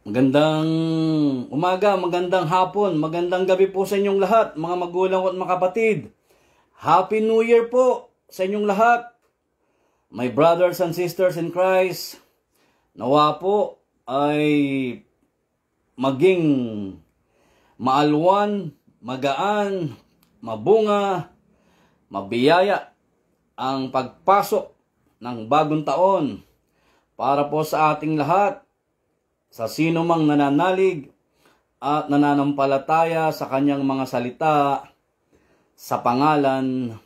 Magandang umaga, magandang hapon, magandang gabi po sa inyong lahat, mga magulang at mga kapatid. Happy New Year po sa inyong lahat, my brothers and sisters in Christ. Nawa po ay maging maalwan, magaan, mabunga, mabiyaya ang pagpasok ng bagong taon para po sa ating lahat, sa sino mang nananalig at nananampalataya sa kanyang mga salita sa pangalan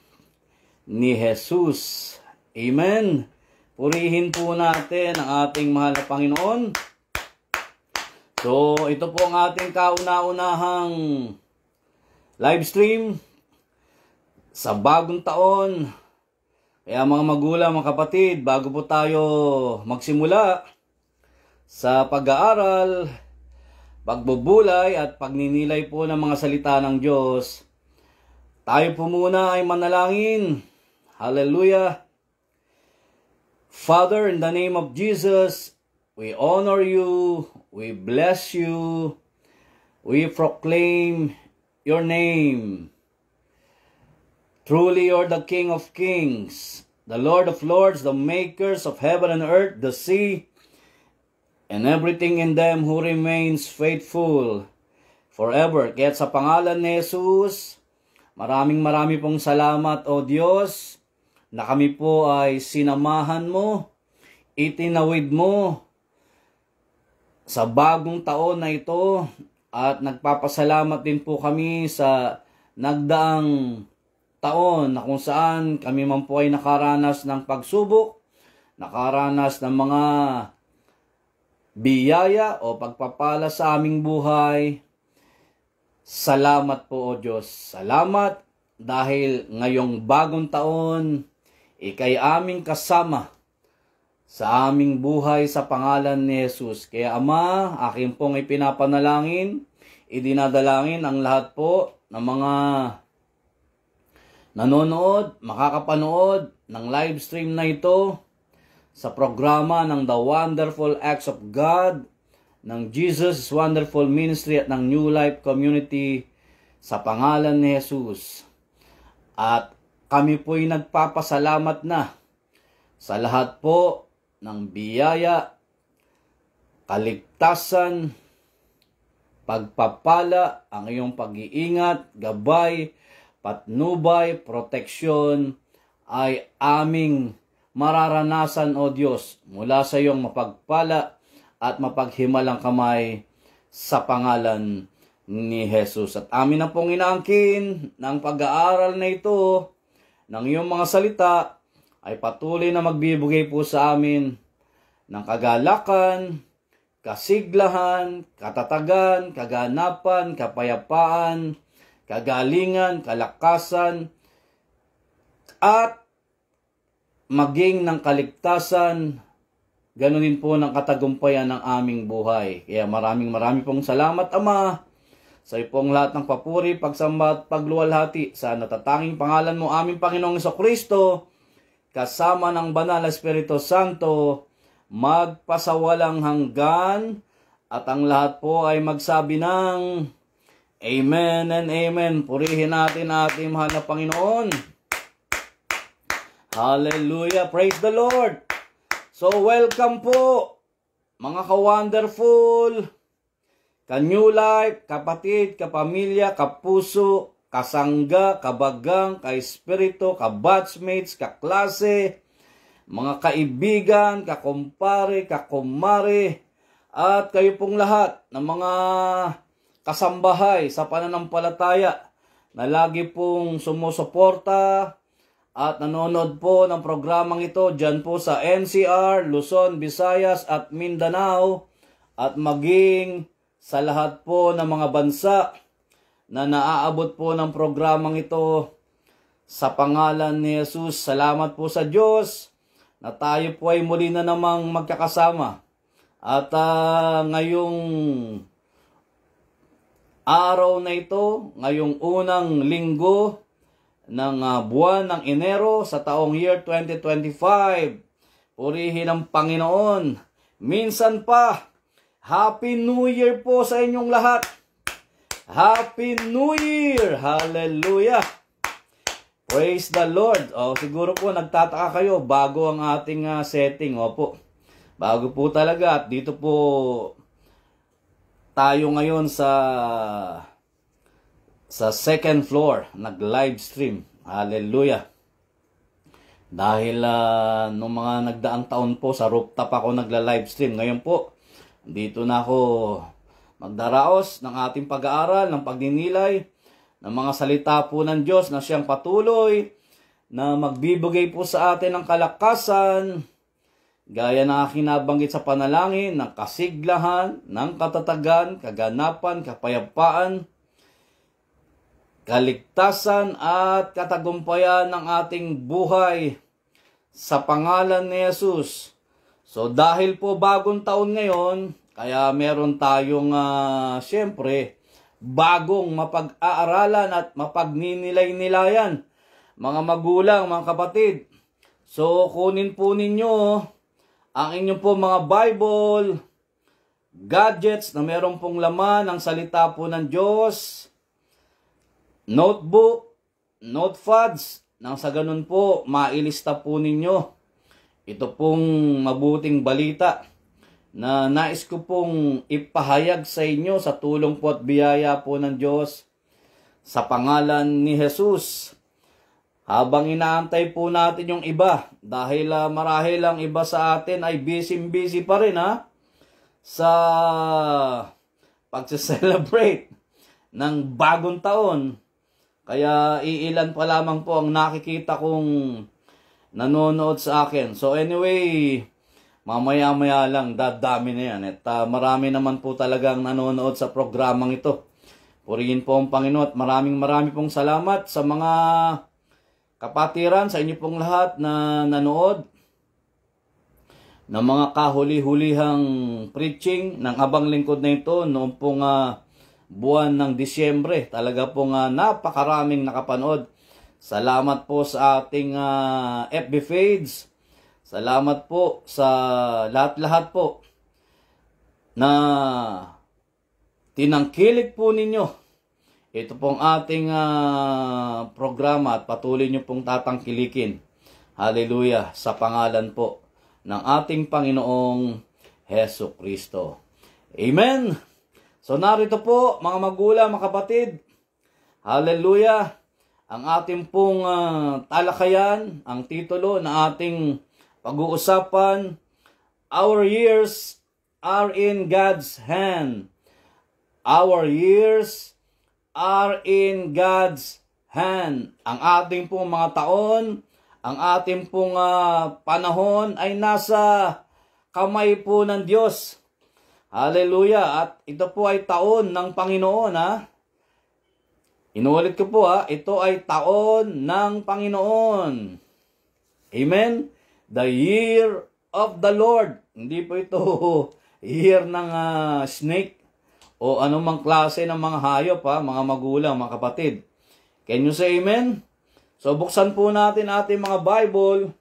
ni Jesus. Amen. Purihin po natin ang ating mahal na Panginoon. So, ito po ang ating kauna-unahang live stream sa bagong taon. Kaya mga magulang, mga kapatid, bago po tayo magsimula sa pag-aaral, pagbubulay at pagninilay po ng mga salita ng Diyos, tayo po muna ay manalangin. Hallelujah. Father, in the name of Jesus, we honor you, we bless you, we proclaim your name. Truly, you're the King of Kings, the Lord of Lords, the makers of heaven and earth, the sea, and everything in them who remains faithful forever. Kaya sa pangalan ni Jesus, maraming pong salamat, O Diyos, na kami po ay sinamahan mo, itinawid mo sa bagong taon na ito, at nagpapasalamat din po kami sa nagdaang taon na kung saan kami man po ay nakaranas ng pagsubok, nakaranas ng mga biyaya o pagpapala sa aming buhay. Salamat po, O Diyos. Salamat dahil ngayong bagong taon, ikay aming kasama sa aming buhay sa pangalan ni Jesus. Kaya Ama, aking pong ipinapanalangin, idinadalangin ang lahat po ng mga nanonood, makakapanood ng live stream na ito sa programa ng The Wonderful Acts of God, ng Jesus Wonderful Ministry at ng New Life Community sa pangalan ni Jesus. At kami po'y nagpapasalamat na sa lahat po ng biyaya, kaligtasan, pagpapala, ang iyong pag-iingat, gabay, patnubay, proteksyon ay aming mararanasan, O Diyos, mula sa iyong mapagpala at mapaghimalang kamay sa pangalan ni Jesus. At amin na pong inaangkin ng pag-aaral na ito ng iyong mga salita ay patuloy na magbibigay po sa amin ng kagalakan, kasiglahan, katatagan, kaganapan, kapayapaan, kagalingan, kalakasan, at maging ng kaligtasan, ganoon din po ng katagumpayan ng aming buhay. Kaya maraming pong salamat, Ama, sa ipong lahat ng papuri, pagsamba at pagluwalhati sa natatanging pangalan mo, aming Panginoong Jesucristo, kasama ng Banal na Espiritu Santo, magpasawalang hanggan, at ang lahat po ay magsabi ng Amen and Amen. Purihin natin ating mahal na Panginoon. Hallelujah! Praise the Lord! So, welcome po, mga ka-wonderful, ka-New Life, kapatid, kapamilya, kapuso, kasangga, kabagang, ka-espiritu, ka-batchmates, kaklase, mga kaibigan, kakumpare, kakumare, at kayo pong lahat ng mga kasambahay sa pananampalataya na lagi pong sumusuporta at nanonood po ng programang ito dyan po sa NCR, Luzon, Visayas at Mindanao, at maging sa lahat po ng mga bansa na naaabot po ng programang ito sa pangalan ni Jesus. Salamat po sa Diyos na tayo po ay muli na namang magkakasama. At ngayong araw na ito, ngayong unang linggo ng buwan ng Enero sa taong year 2025. Purihin ang Panginoon. Minsan pa, Happy New Year po sa inyong lahat. Happy New Year! Hallelujah! Praise the Lord. Siguro po nagtataka kayo bago ang ating setting. Opo, bago po talaga. At dito po tayo ngayon sa second floor. Nag-live stream. Hallelujah! Dahil nung mga nagdaang taon po sa rooftop ako nagla-live stream. Ngayon po, dito na ako magdaraos ng ating pag-aaral, ng pagninilay, ng mga salita po ng Diyos na siyang patuloy na magbibigay po sa atin ng kalakasan, gaya ng aking nabanggit sa panalangin, ng kasiglahan, ng katatagan, kaganapan, kapayapaan, kaligtasan at katagumpayan ng ating buhay sa pangalan ni Jesus. So dahil po bagong taon ngayon, kaya meron tayong siyempre bagong mapag-aaralan at mapagninilay-nilayan. Mga magulang, mga kapatid. So kunin po ninyo ang inyong po mga Bible, gadgets na meron pong laman ng salita po ng Diyos, notebook, notepads, nang sa ganun po mailista po ninyo ito pong mabuting balita na nais ko pong ipahayag sa inyo sa tulong po at biyaya po ng Diyos sa pangalan ni Jesus. Habang inaantay po natin yung iba, dahil marahil ang iba sa atin ay busy pa rin sa pag-celebrate ng bagong taon. Kaya iilan pa lamang po ang nakikita kong nanonood sa akin. So anyway, mamaya-maya lang, dadami na yan. At marami naman po talagang nanonood sa programang ito. Purihin po ang Panginoon at maraming pong salamat sa mga kapatiran, sa inyo pong lahat na nanood ng mga kahuli-hulihang preaching ng abang lingkod na ito noong pong buwan ng Disyembre. Talaga pong napakaraming nakapanood. Salamat po sa ating FB feeds. Salamat po sa lahat-lahat po na tinangkilik po ninyo. Ito pong ating programa at patuloy nyo pong tatangkilikin. Hallelujah! Sa pangalan po ng ating Panginoong Heso Kristo. Amen! So narito po mga magulang, mga kapatid. Hallelujah! Ang ating pong talakayan, ang titulo na ating pag-uusapan, Our years are in God's hand. Our years are in God's hand. Ang ating pong mga taon, ang ating pong panahon ay nasa kamay po ng Diyos. Hallelujah! At ito po ay taon ng Panginoon, Inuulit ko po, ito ay taon ng Panginoon. Amen? The year of the Lord. Hindi po ito year ng snake o anumang klase ng mga hayop, mga magulang, mga kapatid. Can you say amen? So buksan po natin ating mga Bible.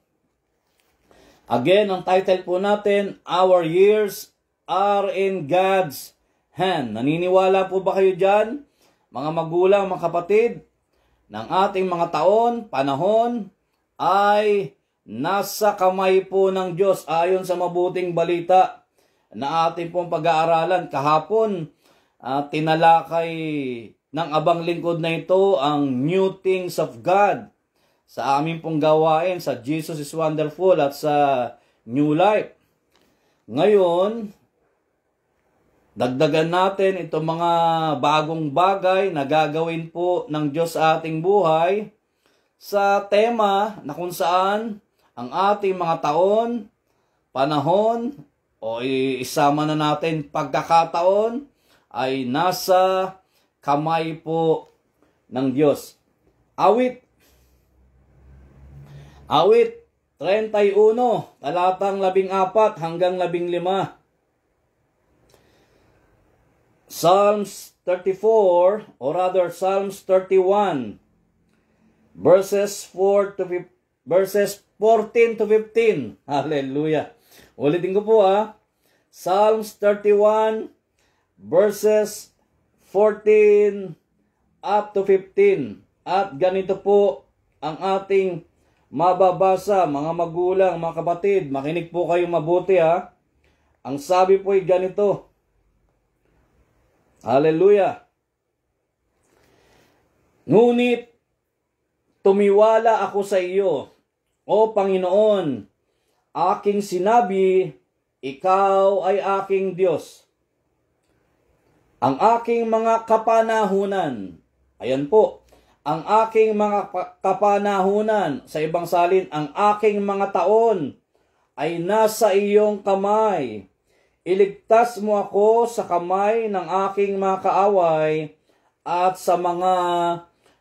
Again, ang title po natin, Our years are in God's hand. Naniniwala po ba kayo dyan, mga magulang, mga kapatid, ng ating mga taon, panahon, ay nasa kamay po ng Diyos ayon sa mabuting balita na ating pong pag-aaralan kahapon. Tinalakay ng abang lingkod na ito ang new things of God sa aming pong gawain sa Jesus is Wonderful at sa New Life. Ngayon, dagdagan natin itong mga bagong bagay na gagawin po ng Diyos sa ating buhay sa tema na kung saan ang ating mga taon, panahon, o isama na natin pagkakataon ay nasa kamay po ng Diyos. Awit 31, talatang 14 hanggang 15. Psalms 34, or rather Psalms 31, verses 14 to 15. Hallelujah. Ulitin ko po Psalms 31 verses 14 up to 15. At ganito po ang ating mababasa, mga magulang, mga kapatid. Makinig po kayong mabuti ha. Ang sabi po ay ganito. Hallelujah. Ngunit tumiwala ako sa iyo, O Panginoon, aking sinabi, ikaw ay aking Diyos. Ang aking mga kapanahunan, ayan po, ang aking mga kapanahunan, sa ibang salin, ang aking mga taon ay nasa iyong kamay. Iligtas mo ako sa kamay ng aking mga kaaway at sa mga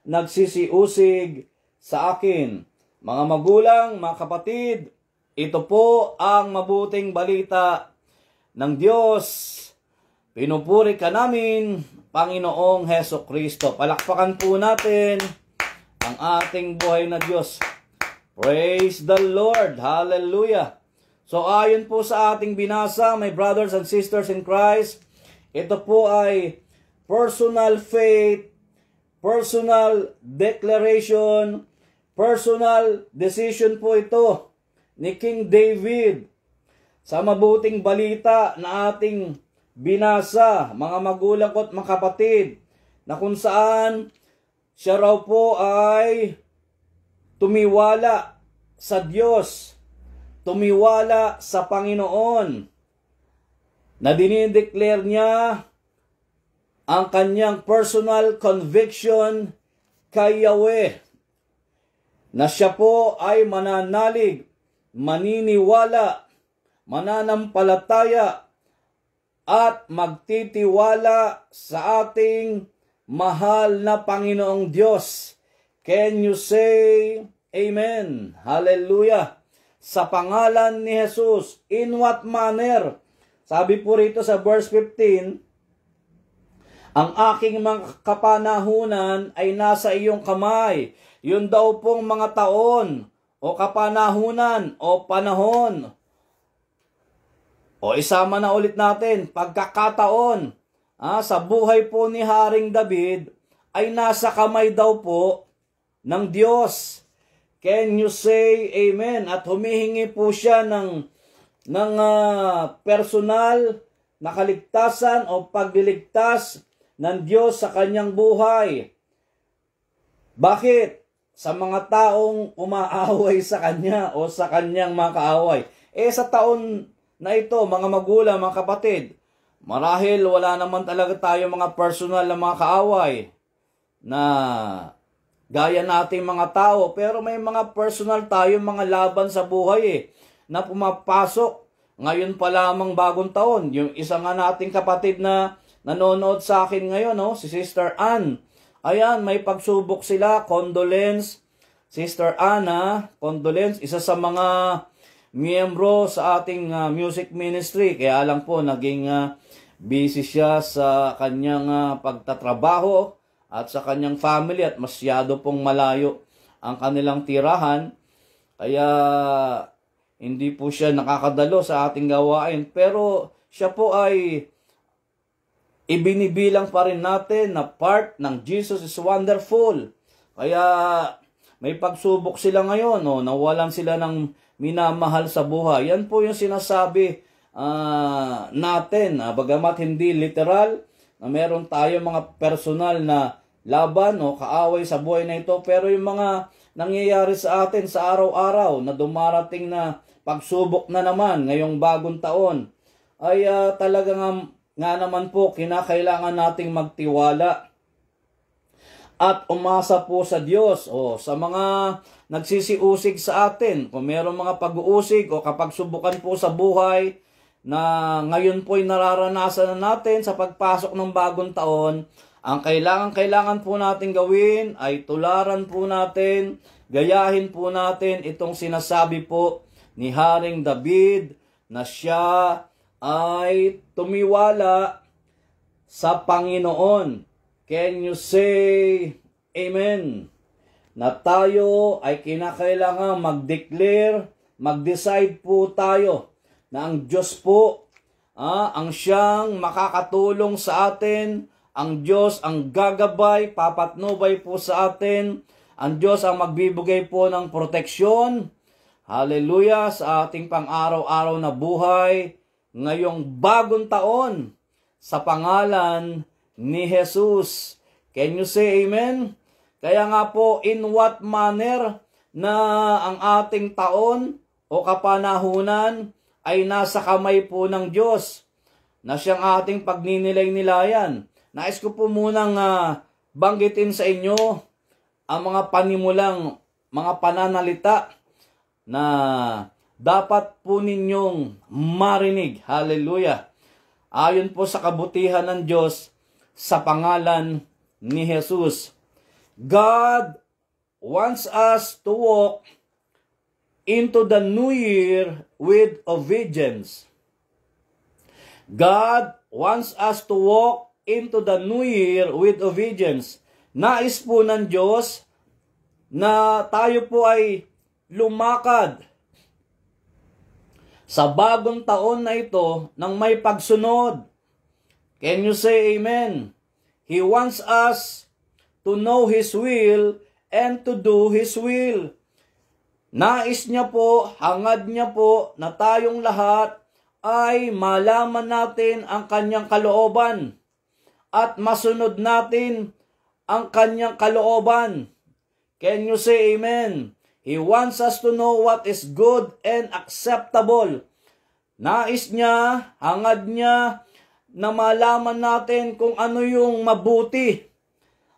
nagsisiusig sa akin. Mga magulang, mga kapatid, ito po ang mabuting balita ng Diyos. Pinupuri ka namin, Panginoong Heso Kristo. Palakpakan po natin ang ating buhay na Diyos. Praise the Lord. Hallelujah. So ayon po sa ating binasa, my brothers and sisters in Christ, ito po ay personal faith, personal declaration, personal decision po ito ni King David sa mabuting balita na ating binasa, mga magulang ko at mga kapatid, na kung saan siya raw po ay tumiwala sa Diyos, tumiwala sa Panginoon, na dinideclare niya ang kanyang personal conviction kay Yahweh, na siya po ay mananalig, maniniwala, mananampalataya, at magtitiwala sa ating mahal na Panginoong Diyos. Can you say Amen? Hallelujah! Sa pangalan ni Jesus, in what manner? Sabi po rito sa verse 15, ang aking mga kapanahunan ay nasa iyong kamay. Yun daw pong mga taon, o kapanahunan, o panahon. O isama na ulit natin, pagkakataon sa buhay po ni Haring David ay nasa kamay daw po ng Diyos. Can you say Amen? At humihingi po siya ng personal na kaligtasan o pagliligtas ng Diyos sa kanyang buhay. Bakit? Sa mga taong umaaway sa kanya o sa kanyang mga kaaway. Sa taon na ito, mga magulang, mga kapatid, marahil wala naman talaga tayo mga personal na mga kaaway na gaya nating mga tao, pero may mga personal tayo, mga laban sa buhay na pumapasok. Ngayon pa lamang bagong taon, yung isa nga nating kapatid na nanonood sa akin ngayon, si Sister Ann. Ayan, may pagsubok sila, condolence. Sister Anna, condolence, isa sa mga miyembro sa ating music ministry. Kaya lang po, naging busy siya sa kanyang pagtatrabaho at sa kanyang family at masyado pong malayo ang kanilang tirahan. Kaya hindi po siya nakakadalo sa ating gawain. Pero siya po ay ibinibilang pa rin natin na part ng Jesus is Wonderful. Kaya may pagsubok sila ngayon, nawalan sila ng minamahal sa buhay. Yan po yung sinasabi natin, bagamat hindi literal, na meron tayo mga personal na laban o kaaway sa buhay na ito, pero yung mga nangyayari sa atin sa araw-araw na dumarating na pagsubok na naman ngayong bagong taon, ay talaga nga naman po kinakailangan nating magtiwala at umasa po sa Diyos o sa mga nagsisiusig sa atin. Kung mayroong mga pag-uusig o kapag subukan po sa buhay na ngayon po ay nararanasan na natin sa pagpasok ng bagong taon, ang kailangan po natin gawin ay tularan po natin, gayahin po natin itong sinasabi po ni Haring David na siya ay tumiwala sa Panginoon. Can you say Amen? Na tayo ay kinakailangan mag-declare, mag-decide po tayo na ang Diyos po ang siyang makakatulong sa atin, ang Diyos ang gagabay, papatnubay po sa atin, ang Diyos ang magbibigay po ng proteksyon, hallelujah, sa ating pang-araw-araw na buhay, ngayong bagong taon, sa pangalan ni Jesus. Can you say amen? Kaya nga po, in what manner na ang ating taon o kapanahunan ay nasa kamay po ng Diyos na siyang ating pagninilay-nilayan. Nais ko po munang banggitin sa inyo ang mga panimulang mga pananalita na dapat po ninyong marinig. Hallelujah. Ayon po sa kabutihan ng Diyos sa pangalan ni Jesus. God wants us to walk into the new year with obedience. God wants us to walk into the new year with obedience. Nais po ng Diyos na tayo po ay lumakad sa bagong taon na ito ng may pagsunod. Can you say amen? He wants us to know His will and to do His will. Nais niya po, hangad niya po na tayong lahat ay malaman natin ang kanyang kalooban at masunod natin ang kanyang kalooban. Can you say amen? He wants us to know what is good and acceptable. Nais niya, hangad niya na malaman natin kung ano yung mabuti,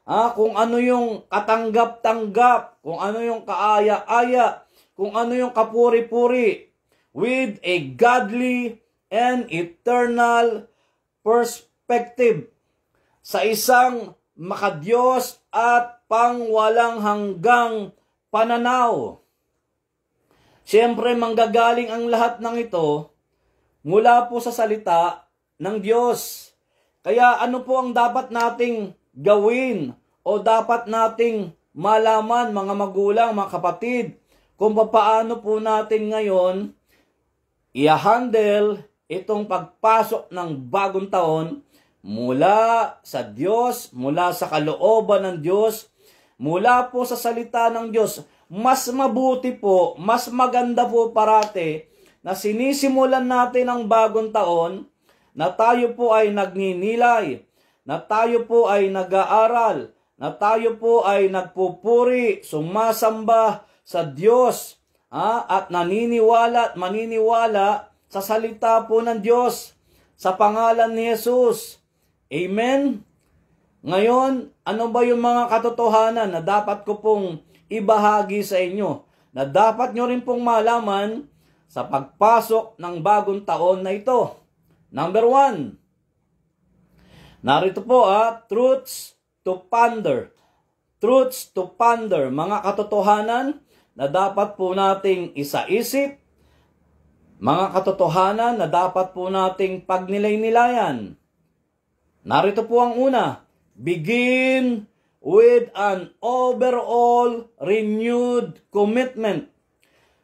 kung ano yung katanggap-tanggap, kung ano yung kaaya-aya, kung ano yung kapuri-puri, with a godly and eternal perspective, sa isang makadiyos at pangwalang hanggang pananaw. Siyempre, manggagaling ang lahat ng ito mula po sa salita ng Diyos. Kaya ano po ang dapat nating gawin o dapat nating malaman, mga magulang, mga kapatid, kung paano po natin ngayon i-handle itong pagpasok ng bagong taon mula sa Diyos, mula sa kalooban ng Diyos, mula po sa salita ng Diyos. Mas mabuti po, mas maganda po parate na sinisimulan natin ang bagong taon na tayo po ay nagninilay, na tayo po ay nag-aaral, na tayo po ay nagpupuri, sumasamba sa Diyos, at naniniwala at maniniwala sa salita po ng Diyos sa pangalan ni Jesus. Amen? Ngayon, ano ba yung mga katotohanan na dapat ko pong ibahagi sa inyo, na dapat nyo rin pong malaman sa pagpasok ng bagong taon na ito? Number 1, narito po truths to ponder. Truths to ponder, mga katotohanan na dapat po nating isaisip, mga katotohanan na dapat po nating pagnilay-nilayan. Narito po ang una, begin with an overall renewed commitment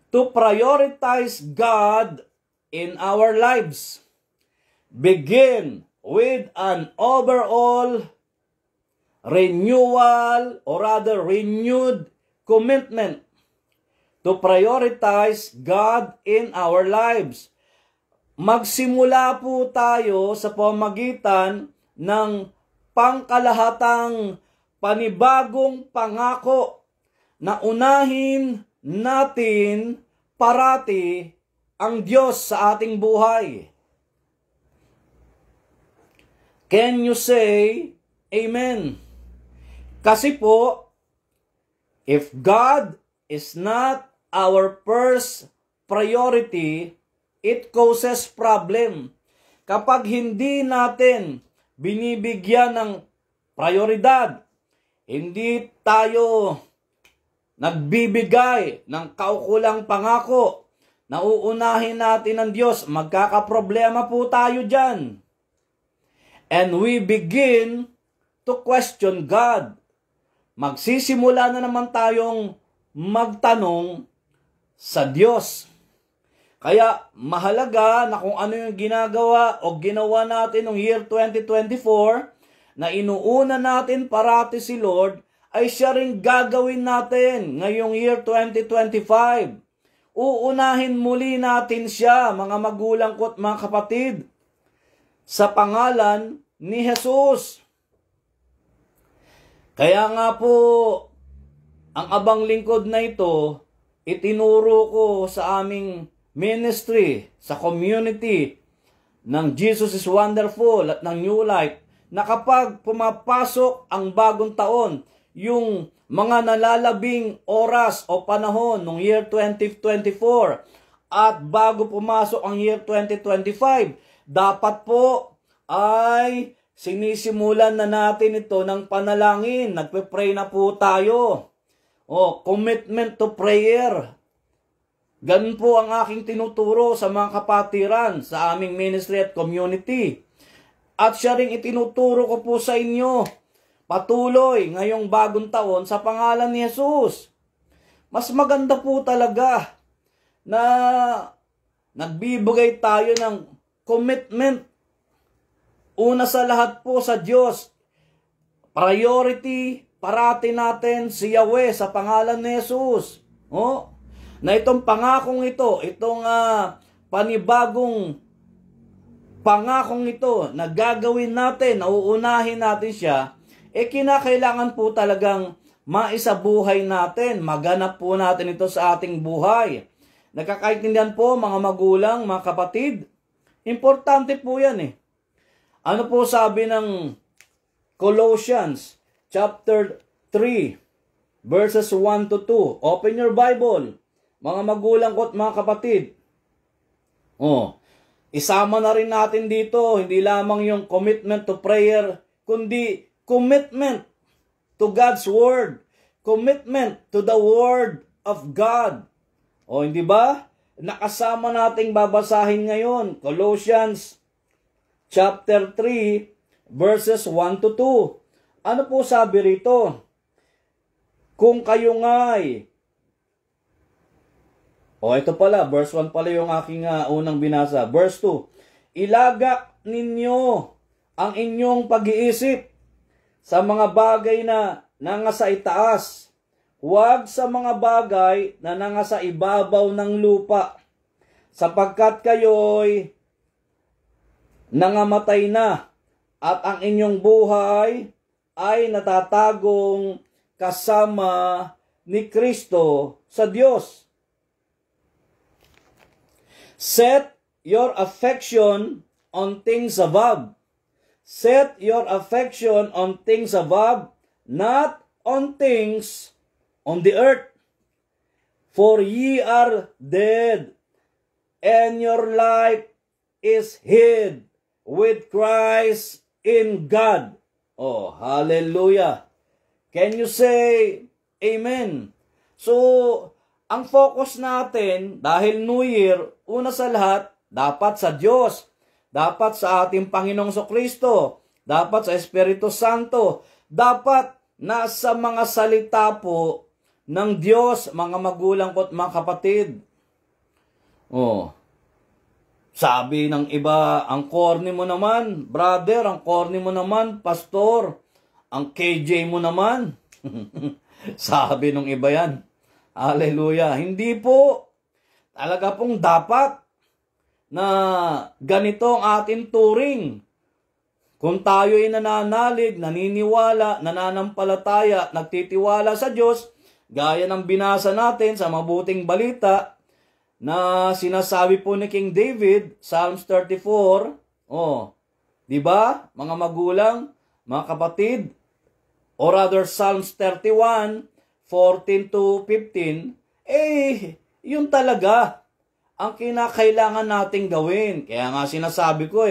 to prioritize God in our lives. Begin with an overall renewal, or rather renewed commitment to prioritize God in our lives. Magsimula po tayo sa pamamagitan ng pangkalahatang panibagong pangako na unahin natin parati ang Diyos sa ating buhay. Can you say amen? Kasi po, if God is not our first priority, it causes problem. Kapag hindi natin binibigyan ng prioridad, hindi tayo nagbibigay ng kaukulang pangako, nauunahin natin ang Diyos, magkakaproblema po tayo dyan. And we begin to question God. Magsisimula na naman tayong magtanong sa Diyos. Kaya mahalaga na kung ano yung ginagawa o ginawa natin noong year 2024, na inuuna natin parati si Lord, ay siya rin gagawin natin ngayong year 2025. Uunahin muli natin siya, mga magulang ko at mga kapatid, sa pangalan ni Jesus. Kaya nga po, ang abang lingkod na ito, itinuro ko sa aming ministry, sa community ng Jesus is Wonderful at ng New Life, na kapag pumapasok ang bagong taon, yung mga nalalabing oras o panahon ng year 2024 at bago pumasok ang year 2025, dapat po ay sinisimulan na natin ito ng panalangin. Nagpe-pray na po tayo. Commitment to prayer. Ganun po ang aking tinuturo sa mga kapatiran sa aming ministry at community. At siya rin itinuturo ko po sa inyo patuloy ngayong bagong taon sa pangalan ni Jesus. Mas maganda po talaga na nagbibigay tayo ng commitment. Una sa lahat po sa Diyos. Priority parati natin si Yahweh sa pangalan ni Jesus. Na itong pangakong ito, itong panibagong pangakong ito na gagawin natin, na uunahin natin siya, kinakailangan po talagang maisabuhay natin, maganap po natin ito sa ating buhay. Nakakaintindihan po mga magulang, mga kapatid? Importante po yan . Ano po sabi ng Colossians chapter 3 verses 1 to 2? Open your Bible, mga magulang ko at mga kapatid. Isama na rin natin dito, hindi lamang yung commitment to prayer, kundi commitment to God's Word. Commitment to the Word of God. Hindi ba? Nakasama nating babasahin ngayon, Colossians chapter 3, verses 1 to 2. Ano po sabi rito? Kung kayo nga'y ito pala, verse 1 pala yung aking unang binasa. Verse 2, ilagak ninyo ang inyong pag-iisip sa mga bagay na nangasa itaas, huwag sa mga bagay na nangasa ibabaw ng lupa, sapagkat kayo'y nangamatay na, at ang inyong buhay ay natatagong kasama ni Kristo sa Diyos. Set your affection on things above. Set your affection on things above, not on things on the earth. For ye are dead, and your life is hid with Christ in God. Hallelujah. Can you say amen? So, ang focus natin, dahil New Year, una sa lahat, dapat sa Diyos, dapat sa ating Panginoong Kristo, dapat sa Espiritu Santo, dapat nasa mga salita po ng Diyos, mga magulang ko at mga kapatid. Sabi ng iba, ang corny mo naman, brother, ang corny mo naman, pastor, ang KJ mo naman. Sabi ng iba yan. Hallelujah. Hindi po. Talaga pong dapat na ganito ang ating turing. Kung tayo ay nananalig, naniniwala, nananampalataya, nagtitiwala sa Diyos, gaya ng binasa natin sa mabuting balita na sinasabi po ni King David, Psalms 34, di ba, mga magulang, mga kapatid, or rather Psalms 31, 14 to 15, yun talaga ang kinakailangan nating gawin. Kaya nga sinasabi ko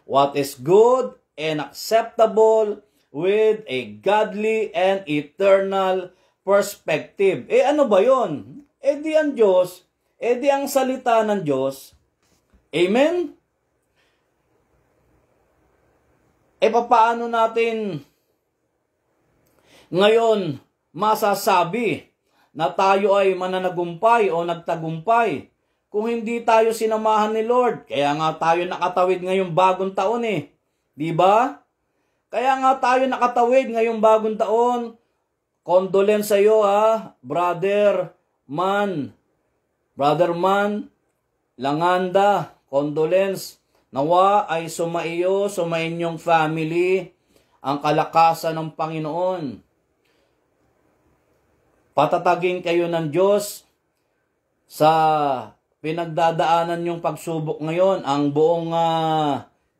what is good and acceptable with a godly and eternal perspective. Ano ba yun? Di ang Diyos, di ang salita ng Diyos. Amen? Paano natin ngayon masasabi na tayo ay mananagumpay o nagtagumpay kung hindi tayo sinamahan ni Lord? Kaya nga tayo nakatawid ngayong bagong taon eh. Di ba? Kaya nga tayo nakatawid ngayong bagong taon. Condolence sa iyo Brother Man. Brother Man, Langanda, condolence. Nawa ay sumaiyo, sumainyong family, ang kalakasan ng Panginoon. Patatagin kayo ng Diyos sa pinagdadaanan yung pagsubok ngayon, ang buong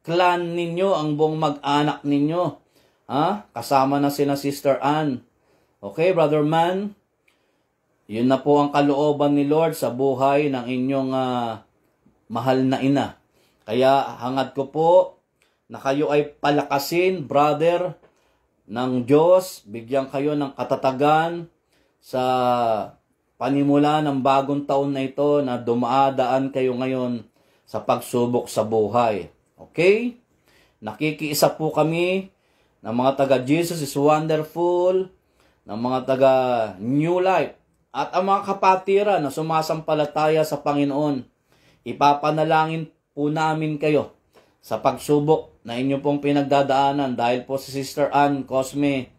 clan ninyo, ang buong mag-anak ninyo. Kasama na sina Sister Ann. Okay, Brother Man? Yun na po ang kalooban ni Lord sa buhay ng inyong mahal na ina. Kaya hangad ko po na kayo ay palakasin, brother, ng Diyos. Bigyan kayo ng katatagan sa panimula ng bagong taon na ito na dumaadaan kayo ngayon sa pagsubok sa buhay. Okay? Nakikiisa po kami ng mga taga Jesus is Wonderful, ng mga taga New Life, at ang mga kapatira na sumasampalataya sa Panginoon. Ipapanalangin po namin kayo sa pagsubok na inyo pong pinagdadaanan dahil po si Sister Ann Cosme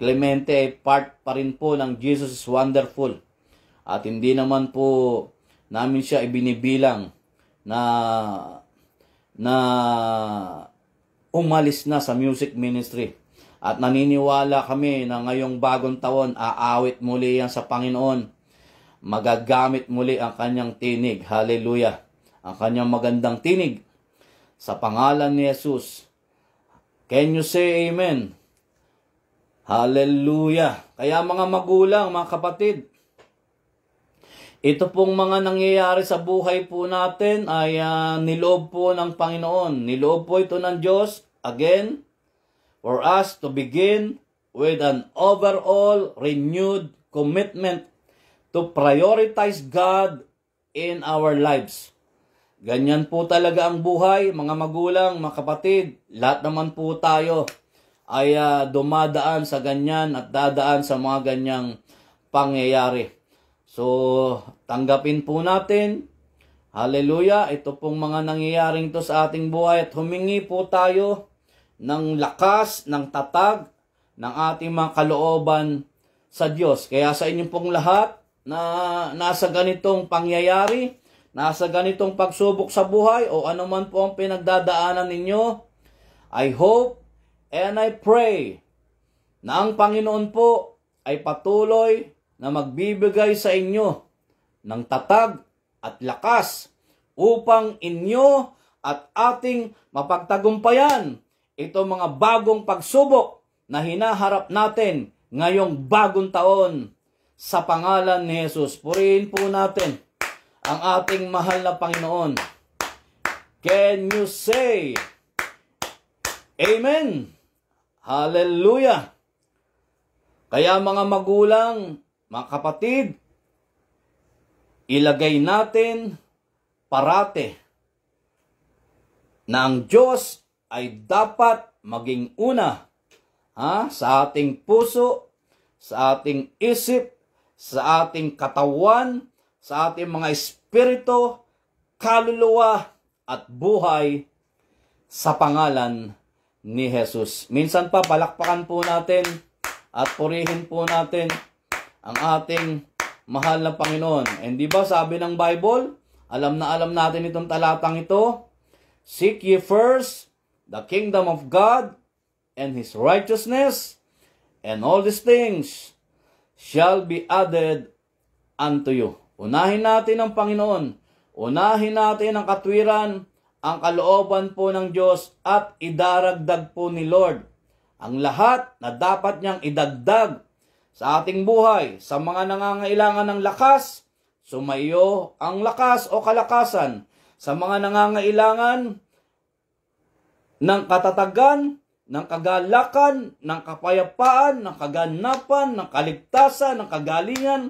Clemente ay part pa rin po ng Jesus is Wonderful. At hindi naman po namin siya ibinibilang na umalis na sa music ministry. At naniniwala kami na ngayong bagong taon, aawit muli yan sa Panginoon. Magagamit muli ang kanyang tinig. Hallelujah. Ang kanyang magandang tinig. Sa pangalan ni Jesus. Can you say amen? Hallelujah. Kaya mga magulang, mga kapatid, ito pong mga nangyayari sa buhay po natin ay niloob po ng Panginoon. Niloob po ito ng Diyos. Again, for us to begin with an overall renewed commitment to prioritize God in our lives. Ganyan po talaga ang buhay, mga magulang, mga kapatid. Lahat naman po tayo ay dumadaan sa ganyan at dadaan sa mga ganyang pangyayari. So, tanggapin po natin. Hallelujah. Ito pong mga nangyayaring to sa ating buhay at humingi po tayo ng lakas, ng tatag, ng ating mga kalooban sa Diyos. Kaya sa inyong pong lahat na nasa ganitong pangyayari, nasa ganitong pagsubok sa buhay, o anuman po ang pinagdadaanan ninyo, I hope and I pray na ang Panginoon po ay patuloy na magbibigay sa inyo ng tatag at lakas upang inyo at ating mapagtagumpayan ito mga bagong pagsubok na hinaharap natin ngayong bagong taon sa pangalan ni Jesus. Purihin po natin ang ating mahal na Panginoon. Can you say amen? Hallelujah! Kaya mga magulang, mga kapatid, ilagay natin parate na ang Diyos ay dapat maging una sa ating puso, sa ating isip, sa ating katawan, sa ating mga espiritu, kaluluwa at buhay sa pangalan ni Jesus. Minsan pa palakpakan po natin at purihin po natin ang ating mahal na Panginoon. And di ba sabi ng Bible, alam natin itong talatang ito, seek ye first the kingdom of God and His righteousness, and all these things shall be added unto you. Unahin natin ang Panginoon. Unahin natin ang katwiran, ang kalooban po ng Diyos, at idaragdag po ni Lord ang lahat na dapat niyang idagdag sa ating buhay. Sa mga nangangailangan ng lakas, sumaiyo ang lakas o kalakasan. Sa mga nangangailangan ng katatagan, ng kagalakan, ng kapayapaan, ng kaganapan, ng kaligtasan, ng kagalingan,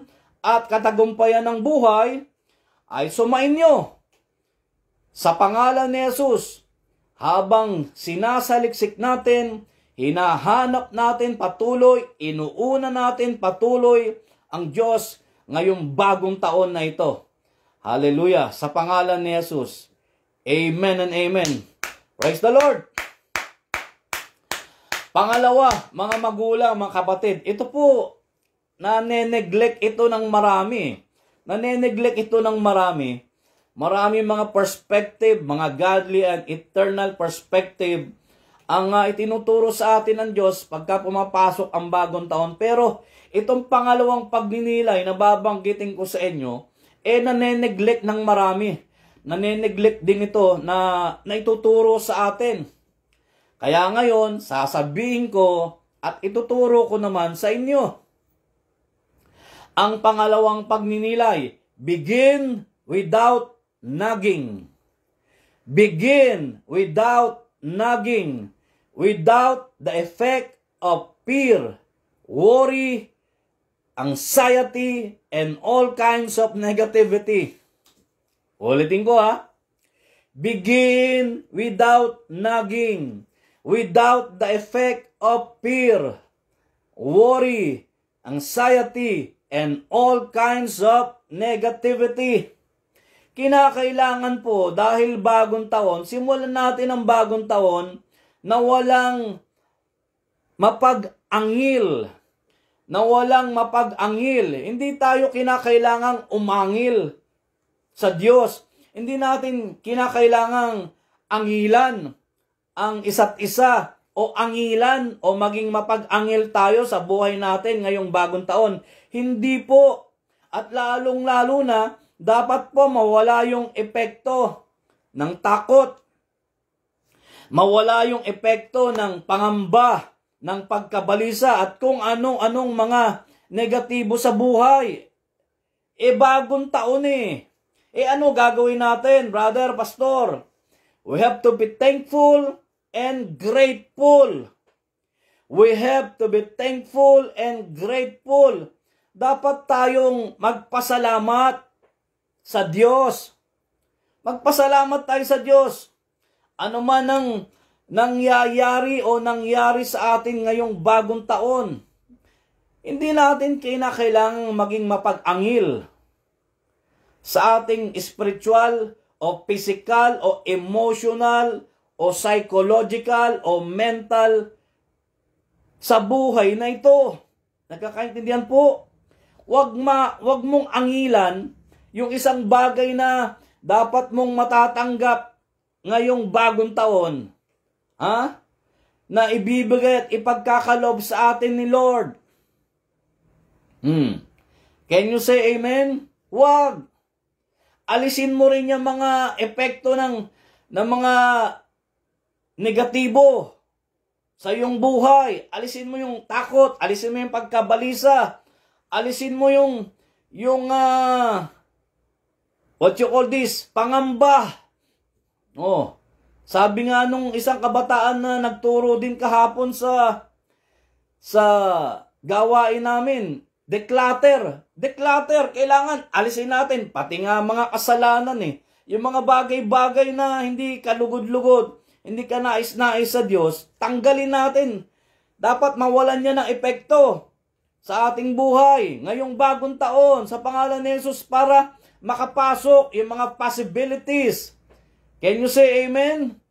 at katagumpayan ng buhay, ay sumainyo sa pangalan ni Jesus. Habang sinasaliksik natin, hinahanap natin patuloy, inuuna natin patuloy ang Diyos ngayong bagong taon na ito. Hallelujah. Sa pangalan ni Jesus. Amen and amen. Praise the Lord. Pangalawa, mga magulang, mga kapatid, ito po, nane-neglect ito ng marami. Nane-neglect ito ng marami. Marami mga perspective, mga godly and eternal perspective ang itinuturo sa atin ng Diyos pagka pumapasok ang bagong taon. Pero itong pangalawang pagninilay na babanggitin ko sa inyo, nane-neglect ng marami. Nane-neglect din ito na ituturo sa atin. Kaya ngayon, sasabihin ko at ituturo ko naman sa inyo. Ang pangalawang pagninilay, begin without nagging. Begin without nagging. Without the effect of fear, worry, anxiety, and all kinds of negativity. Ulitin ko Begin without nagging. Without the effect of fear, worry, anxiety, and all kinds of negativity. Kinakailangan po dahil bagong taon, simulan natin ang bagong taon na walang mapag-angil. Na walang mapag-angil. Hindi tayo kinakailangang umangil sa Diyos. Hindi natin kinakailangang angilan ang isa't isa o angilan o maging mapag-angil tayo sa buhay natin ngayong bagong taon. Hindi po. At lalong-lalo na, dapat po mawala yung epekto ng takot. Mawala yung epekto ng pangamba, ng pagkabalisa at kung anong-anong mga negatibo sa buhay. Bagong taon ano gagawin natin, brother, pastor? We have to be thankful and grateful. We have to be thankful and grateful. Dapat tayong magpasalamat sa Diyos. Magpasalamat tayo sa Diyos. Ano man ang nangyayari o nangyari sa atin ngayong bagong taon, hindi natin kinakailangang maging mapag-angil sa ating spiritual o physical o emotional o psychological o mental sa buhay na ito. Nagkakaintindihan po? Wag mong angilan yung isang bagay na dapat mong matatanggap ngayong bagong taon. Na ibibigay at ipagkakalob sa atin ni Lord. Can you say amen? Wag. Alisin mo rin yung mga epekto ng mga negatibo sa iyong buhay. Alisin mo yung takot, alisin mo yung pagkabalisa, alisin mo yung what you call this, pangamba. Sabi nga nung isang kabataan na nagturo din kahapon sa gawain namin, declutter, kailangan alisin natin, pati nga mga kasalanan yung mga bagay-bagay na hindi kalugod-lugod, hindi ka nais-nais sa Diyos, tanggalin natin. Dapat mawalan niya ng epekto sa ating buhay, ngayong bagong taon, sa pangalan ni Jesus, para makapasok yung mga possibilities. Can you say amen?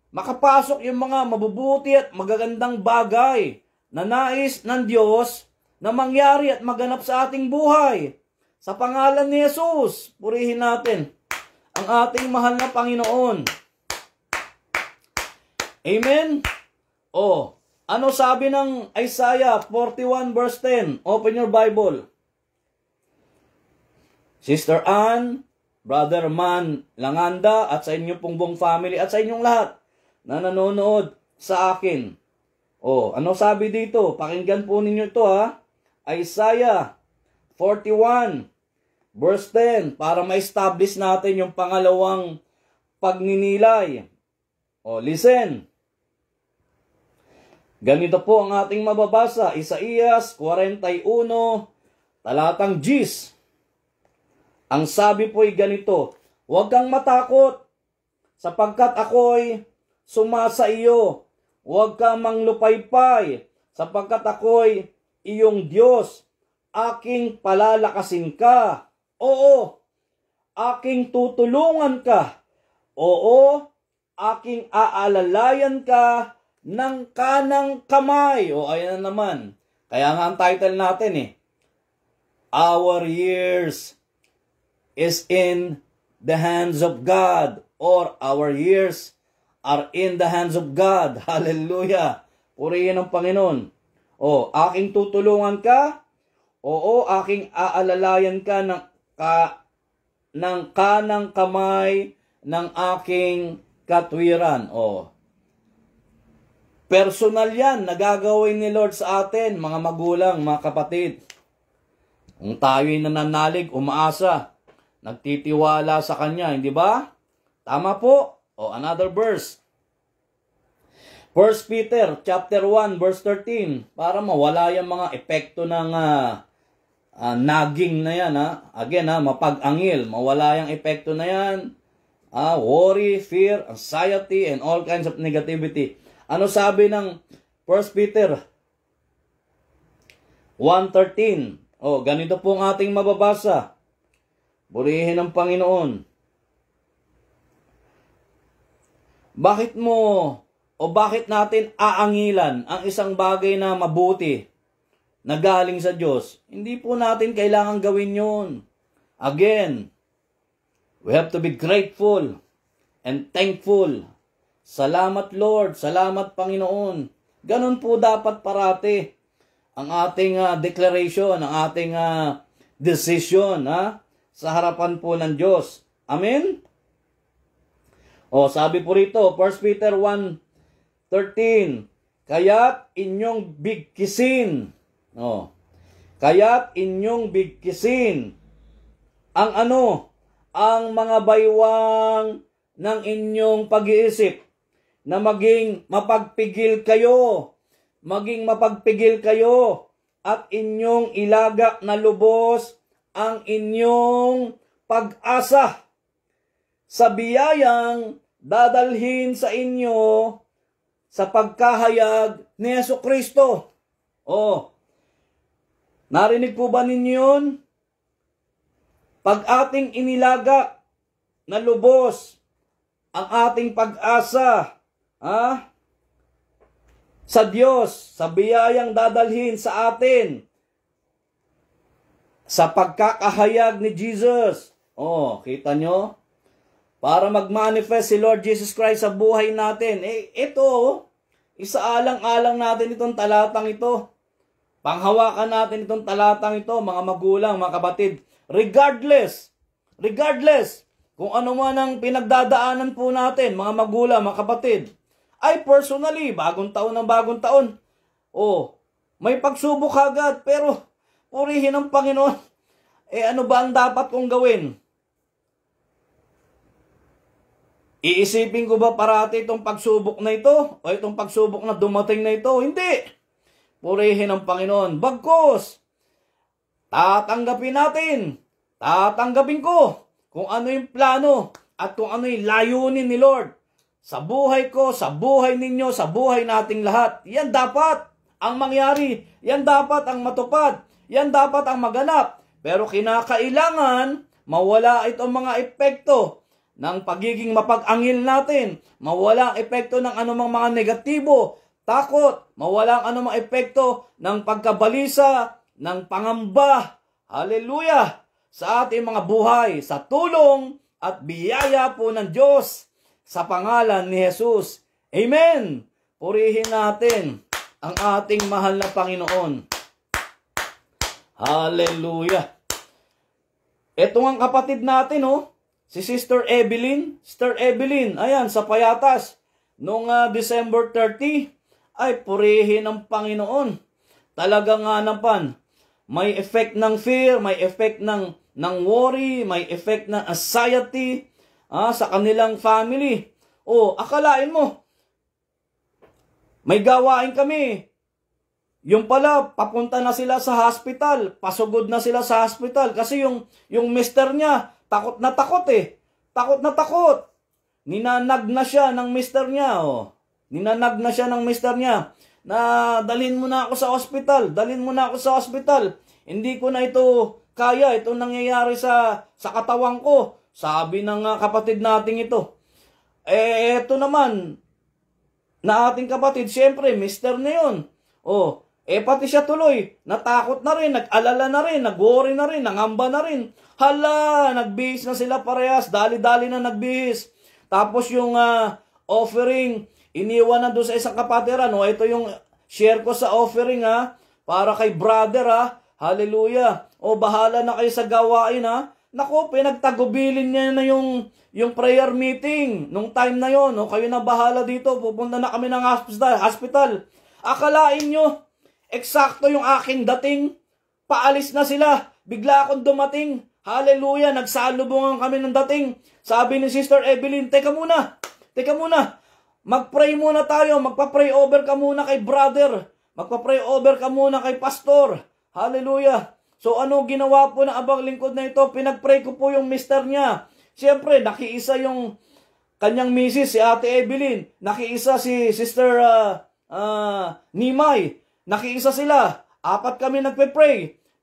Makapasok yung mga mabubuti at magagandang bagay na nais ng Diyos na mangyari at maganap sa ating buhay. Sa pangalan ni Jesus, purihin natin ang ating mahal na Panginoon. Amen? Ano sabi ng Isaiah 41 verse 10? Open your Bible. Sister Ann, Brother Man Langanda, at sa inyong pong buong family, at sa inyong lahat na nanonood sa akin. Ano sabi dito? Pakinggan po ninyo ito Isaiah 41 verse 10 para ma-establish natin yung pangalawang pagninilay. Listen. Ganito po ang ating mababasa. Isaías 41 talatang 10. Ang sabi po ay ganito, huwag kang matakot, sapagkat ako'y sumasa iyo. Huwag kang manglupaypay, sapagkat ako'y iyong Diyos. Aking palalakasin ka. Oo, aking tutulungan ka. Oo, aking aalalayan ka ng kanang kamay. O, ayan na naman. Kaya nga ang title natin Our years is in the hands of God, or our years are in the hands of God. Hallelujah! Purihin ang Panginoon. O, aking tutulungan ka. Oo, aking aalalayan ka ng kanang kamay ng aking katwiran. O, personal yan na gagawin ni Lord sa atin, mga magulang, mga kapatid. Kung tayo'y nananalig, umaasa, nagtitiwala sa Kanya, hindi ba? Tama po. O, another verse. 1 Peter chapter 1 verse 13, para mawala yung mga epekto ng nagging na yan. Again, mapag-angil, mawala yung epekto na yan. Worry, fear, anxiety, and all kinds of negativity. Ano sabi ng 1 Peter 1:13? O, ganito po ang ating mababasa. Purihin ang Panginoon. Bakit natin aangilan ang isang bagay na mabuti na galing sa Diyos? Hindi po natin kailangan gawin yun. Again, we have to be grateful and thankful. Salamat Lord, salamat Panginoon. Ganun po dapat parati ang ating declaration, ang ating decision sa harapan po ng Diyos. Amen? O, sabi po rito, 1 Peter 1:13, kaya't inyong bigkisin. Kaya't inyong bigkisin ang mga baywang ng inyong pag-iisip, na maging mapagpigil kayo at inyong ilagak na lubos ang inyong pag-asa sa biyayang dadalhin sa inyo sa pagkahayag ni Jesucristo. Narinig po ba ninyo yun? Pag ating inilaga na lubos ang ating pag-asa sa Diyos, sa biyayang dadalhin sa atin sa pagkakahayag ni Jesus. Kita nyo? Para mag-manifest si Lord Jesus Christ sa buhay natin. Isaalang-alang natin itong talatang ito. Panghawakan natin itong talatang ito, mga magulang, mga kapatid. Regardless, kung ano man ang pinagdadaanan po natin, mga magulang, mga kapatid. Ay, personally, bagong taon, may pagsubok agad, pero purihin ang Panginoon. Ano ba ang dapat kong gawin? Iisipin ko ba parati itong pagsubok na ito? O itong pagsubok na dumating na ito? Hindi. Purihin ang Panginoon. Bagkus, tatanggapin ko kung ano yung plano at kung ano yung layunin ni Lord sa buhay ko, sa buhay ninyo, sa buhay nating lahat. Yan dapat ang mangyari. Yan dapat ang matupad. Yan dapat ang maganap. Pero kinakailangan mawala itong mga epekto ng pagiging mapag-angil natin, mawala ang epekto ng anumang mga negatibo, takot, mawala ang anumang epekto ng pagkabalisa, ng pangamba, hallelujah, sa ating mga buhay, sa tulong at biyaya po ng Diyos, sa pangalan ni Jesus. Amen! Purihin natin ang ating mahal na Panginoon. Hallelujah! Ito ang kapatid natin, si Sister Evelyn. Sister Evelyn, ayan, sa Payatas, noong December 30, ay purihin ng Panginoon. Talaga nga naman, may effect ng fear, may effect ng worry, may effect ng anxiety sa kanilang family. Akalain mo, may gawain kami. Yung pala, papunta na sila sa hospital, pasugod na sila sa hospital, kasi yung mister niya, takot na takot Takot na takot. Ninanag na siya ng mister niya. Ninanag na siya ng mister niya. Na dalhin mo na ako sa hospital. Hindi ko na ito kaya. Ito nangyayari sa katawan ko. sabi ng kapatid nating ito. Eto naman, na ating kapatid, siyempre, mister na yun. Pati siya tuloy, natakot na rin, nag-alala na rin, nag-worry na rin, nangamba na rin. Hala, nagbihis na sila parehas, dali-dali na nagbihis. Tapos yung offering, iniwan na doon sa isang kapatiran. Ito yung share ko sa offering para kay brother Hallelujah. Bahala na kayo sa gawain Naku, pinagtagubilin niya na yung prayer meeting nung time na yon. Kayo na bahala dito, pupunta na kami ng hospital. Akalain nyo, eksakto yung aking dating, paalis na sila, bigla akong dumating. Hallelujah, nagsalubungan kami ng dating. Sabi ni Sister Evelyn, teka muna, mag-pray muna tayo, magpa-pray over ka muna kay brother, magpa-pray over ka muna kay pastor. Hallelujah. So ano ginawa po ng abang lingkod na ito? Pinag-pray ko po yung mister niya. Siyempre, nakiisa yung kanyang misis, si Ate Evelyn. Nakiisa si Sister Nimay. Nakiisa sila. 4 kami nagpe-pray.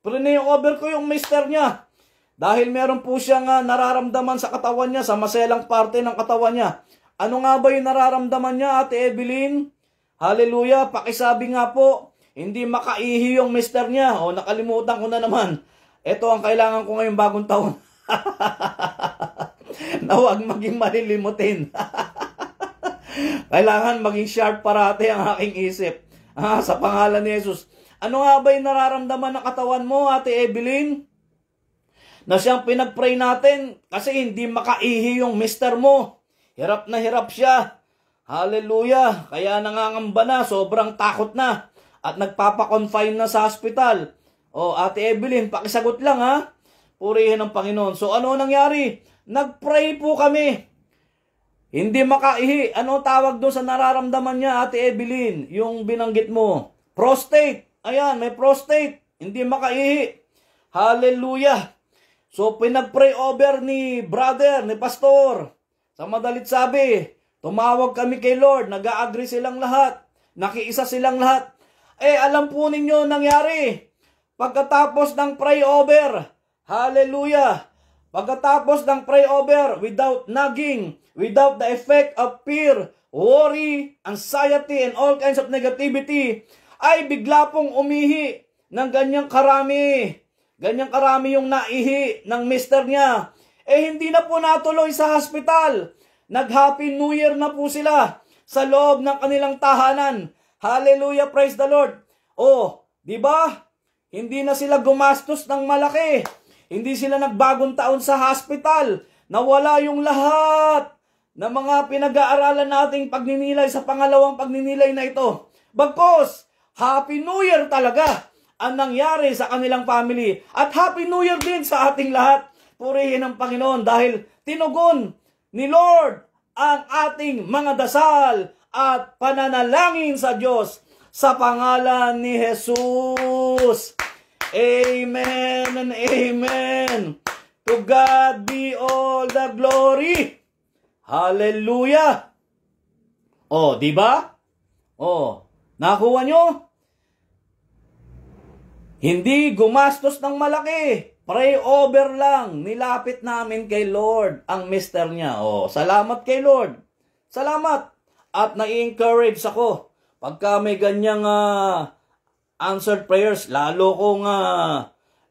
Pray over ko yung mister niya. Dahil meron po siyang nararamdaman sa katawan niya, sa maselang parte ng katawan niya. Ano nga ba yung nararamdaman niya, Ate Evelyn? Hallelujah. Pakisabi nga po, hindi makaihi yung mister niya. Nakalimutan ko na naman. Ito ang kailangan ko ngayong bagong taon. Na huwag maging malilimutin. Kailangan maging sharp parate ang aking isip. Sa pangalan ni Jesus. Ano nga ba yung nararamdaman ng katawan mo, Ate Evelyn? Na siyang pinag-pray natin kasi hindi makaihi yung mister mo. Hirap na hirap siya. Hallelujah. Kaya nangangamba na, sobrang takot na. At nagpapa-confine na sa hospital. Ate Evelyn, pakisagot lang Purihin ng Panginoon. So ano nangyari? Nag-pray po kami. Hindi makaihi. Ano tawag doon sa nararamdaman niya, Ate Evelyn? Yung binanggit mo. Prostate. Ayan, may prostate. Hindi makaihi. Hallelujah. So pinag-pray over ni brother, ni pastor. Sa madalit sabi, tumawag kami kay Lord. Nag-a-agree silang lahat. Nakiisa silang lahat. Alam po ninyo nangyari. Pagkatapos ng pray over, hallelujah, pagkatapos ng pray over, without nagging, without the effect of fear, worry, anxiety, and all kinds of negativity, ay bigla pong umihi ng ganyang karami. Ganyang karami yung naihi ng mister niya. Hindi na po natuloy sa hospital. Nag-Happy New Year na po sila sa loob ng kanilang tahanan. Hallelujah, praise the Lord. Di ba? Hindi na sila gumastos ng malaki. Hindi sila nagbagong taon sa hospital. Nawala yung lahat ng mga pinag-aaralan nating pagninilay sa pangalawang pagninilay na ito. Bagkus, Happy New Year talaga ang nangyari sa kanilang family. At Happy New Year din sa ating lahat. Purihin ang Panginoon dahil tinugon ni Lord ang ating mga dasal at pananalangin sa Diyos sa pangalan ni Jesus. Amen and amen. To God be all the glory. Hallelujah. Di ba? Nakuha nyo? Hindi gumastos ng malaki. Pray over lang. Nilapit namin kay Lord ang mister niya. Salamat kay Lord. Salamat. At na-encourage ako. Pagka may ganyang answered prayers, lalo kong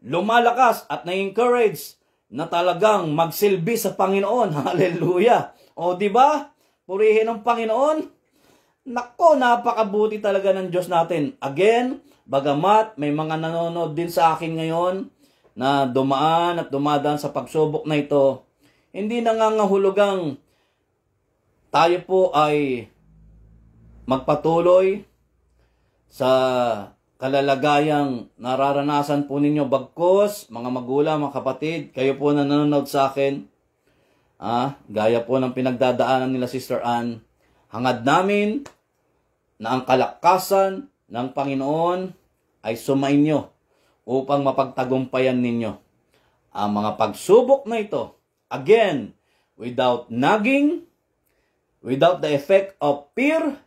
lumalakas at na-encourage na talagang magsilbi sa Panginoon. Hallelujah. Di ba? Purihin ang Panginoon. Nako, napakabuti talaga ng Diyos natin. Again, bagamat may mga nanonood din sa akin ngayon na dumaan at dumadaan sa pagsubok na ito, hindi nangangahulugang tayo po ay magpatuloy sa kalalagayang nararanasan po ninyo. Bagkus, mga magulang, mga kapatid, kayo po na nanonood sa akin, gaya po ng pinagdadaanan nila Sister Ann, hangad namin na ang kalakasan ng Panginoon ay sumainyo upang mapagtagumpayan ninyo ang mga pagsubok na ito. Again, without nagging, without the effect of fear,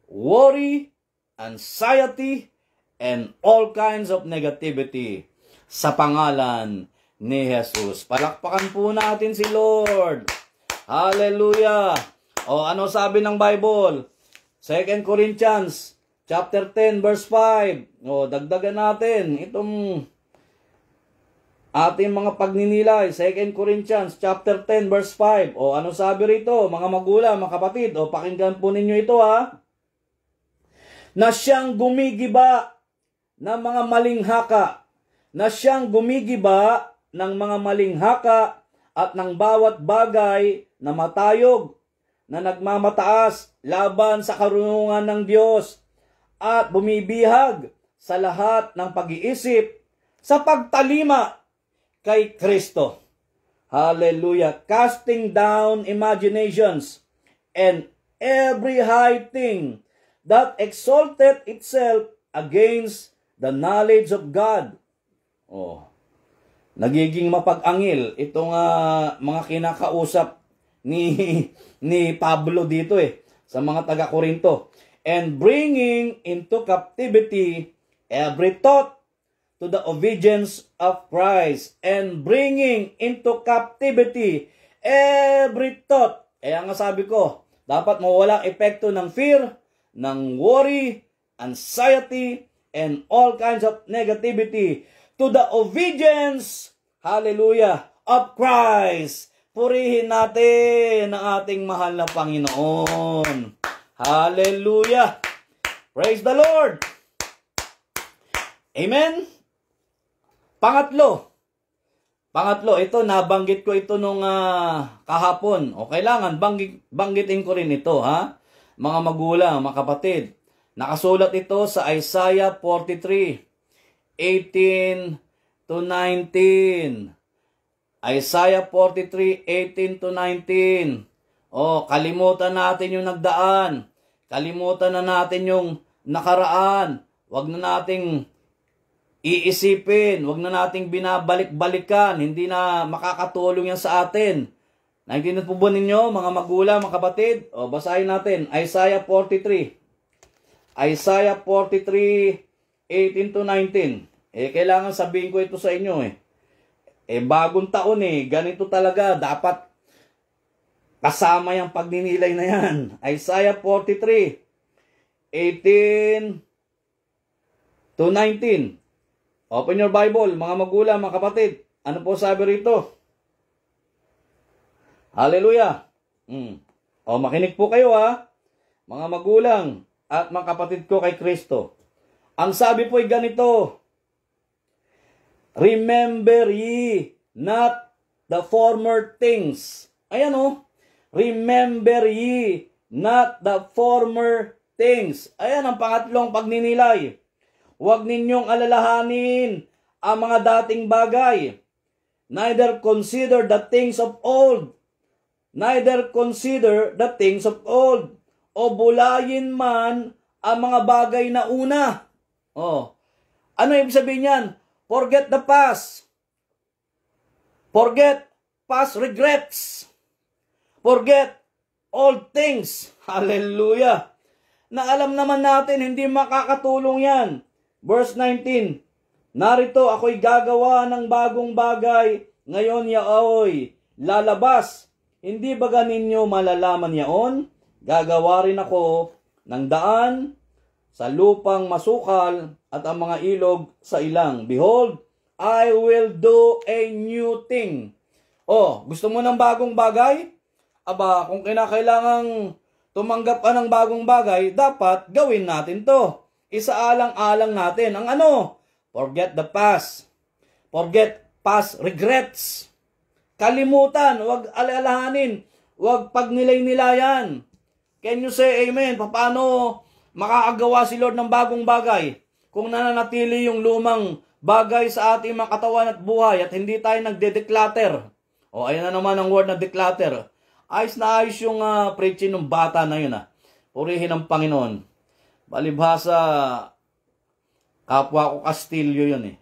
worry, anxiety, and all kinds of negativity. Sa pangalan ni Jesus. Palakpakan po natin si Lord. Hallelujah. O ano sabi ng Bible? 2 Corinthians chapter 10 verse 5. O dagdagan natin itong ating mga pagninilay. 2 Corinthians chapter 10 verse 5. O ano sabi rito, mga magulang, mga kapatid? O pakinggan po ninyo ito ha. Na siyang gumigiba ng mga malinghaka. Na siyang gumigiba ng mga malinghaka at ng bawat bagay na matayog na nagmamataas laban sa karunungan ng Diyos at bumibihag sa lahat ng pag-iisip sa pagtalima kay Kristo. Hallelujah. Casting down imaginations and every high thing that exalted itself against the knowledge of God. Oh, nagiging mapag-angil itong mga kinakausap ni Pablo dito sa mga taga-Korinto. And bringing into captivity every thought to the obedience of Christ. And bringing into captivity every thought. Kaya nga sabi ko, dapat mawala epekto ng fear, ng worry, anxiety, and all kinds of negativity to the obedience, hallelujah, of Christ. Purihin natin ang ating mahal na Panginoon. Hallelujah. Praise the Lord. Amen. Pangatlo, ito nabanggit ko ito nung kahapon. O kailangan banggitin ko rin ito ha. Mga magulang, mga kapatid. Nakasulat ito sa Isaiah 43:18 to 19. Isaiah 43:18 to 19. O, kalimutan natin yung nagdaan. Kalimutan na natin yung nakaraan. Huwag na nating iisipin. Huwag na nating binabalik-balikan. Hindi na makakatulong yan sa atin. Naintindihan po ba ninyo, mga magulang, mga kapatid? O, basahin natin. Isaiah 43. Isaiah 43:18 to 19. Kailangan sabihin ko ito sa inyo bagong taon ganito talaga, dapat kasama yung pagninilay na yan. Isaiah 43:18 to 19. Open your Bible, mga magulang, mga kapatid. Ano po sabi rito? Hallelujah. Makinig po kayo mga magulang at mga kapatid ko kay Kristo. Ang sabi po ay ganito, remember ye not the former things. Ayan remember ye not the former things. Ayan ang pangatlong pagninilay. Huwag ninyong alalahanin ang mga dating bagay. Neither consider the things of old. Neither consider the things of old. O bulayin man ang mga bagay na una. Ano ibig sabihin yan? Forget the past. Forget past regrets. Forget old things. Hallelujah. Na alam naman natin, hindi makakatulong yan. Verse 19. Narito ako'y gagawa ng bagong bagay. Ngayon yaoy lalabas. Hindi ba ninyo malalaman yaon? Gagawa rin ako ng daan sa lupang masukal at ang mga ilog sa ilang. Behold, I will do a new thing. Gusto mo ng bagong bagay? Aba, kung kinakailangang tumanggap ka ng bagong bagay, dapat gawin natin to. Isaalang-alang natin ang forget the past. Forget past regrets. Kalimutan, wag alalahanin, wag pagnilay-nilayan. Can you say amen? Paano makakagawa si Lord ng bagong bagay kung nananatili yung lumang bagay sa ating mga katawan at buhay at hindi tayo nagde-declutter? Ayan na naman ang word na declutter. Ayos na ayos yung preaching ng bata na yun. Purihin ang Panginoon. Balibhasa, kapwa ko Castillo yun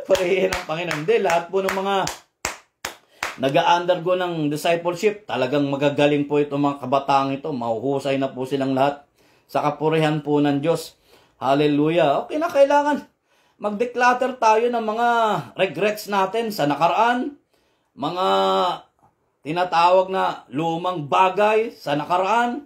Purihin ang Panginoon. Hindi, lahat po ng mga nag-undergo ng discipleship, talagang magagaling po itong mga kabataang ito. Mahuhusay na po silang lahat sa kapurihan po ng Diyos. Hallelujah. Okay na, kailangan mag-declutter tayo ng mga regrets natin sa nakaraan, mga tinatawag na lumang bagay sa nakaraan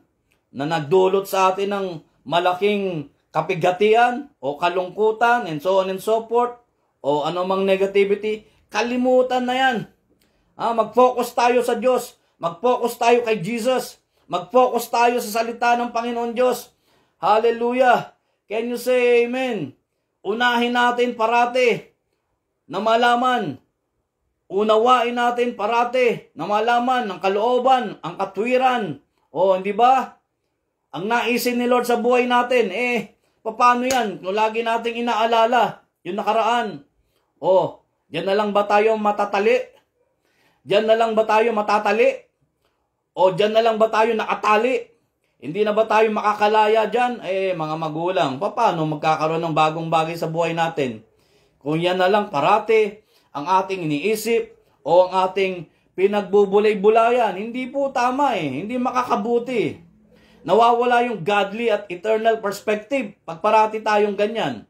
na nagdulot sa atin ng malaking kapigatian o kalungkutan and so on and so forth o anumang negativity. Kalimutan na yan. Mag-focus tayo sa Diyos. Mag-focus tayo kay Jesus. Mag-focus tayo sa salita ng Panginoon Diyos. Hallelujah. Can you say amen? Unahin natin parati na malaman. Unawain natin parati na malaman ang kalooban, ang katwiran. Hindi ba? Ang naisin ni Lord sa buhay natin, paano yan? Kung lagi nating inaalala yung nakaraan. Diyan na lang ba tayo matatali? Diyan na lang ba tayo matatali? O diyan na lang ba tayo nakatali? Hindi na ba tayo makakalaya dyan? Mga magulang, paano magkakaroon ng bagong bagay sa buhay natin? Kung yan na lang parati ang ating iniisip o ang ating pinagbubulay-bulayan, hindi po tama Hindi makakabuti. Nawawala yung godly at eternal perspective pag parati tayong ganyan.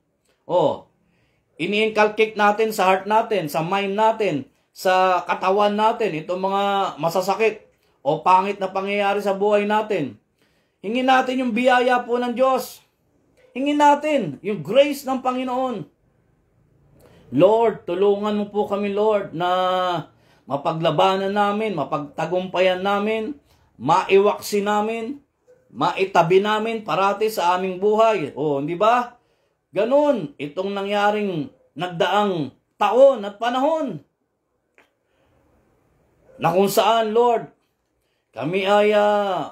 Ini-inculcate natin sa heart natin, sa mind natin, sa katawan natin, itong mga masasakit o pangit na pangyayari sa buhay natin. Hingin natin yung biyaya po ng Diyos. Hingin natin yung grace ng Panginoon. Lord, tulungan mo po kami, Lord, na mapaglabanan namin, mapagtagumpayan namin, maiwaksi namin, maitabi namin parati sa aming buhay. Hindi ba? Ganun, itong nangyaring nagdaang taon at panahon na kung saan, Lord, kami ay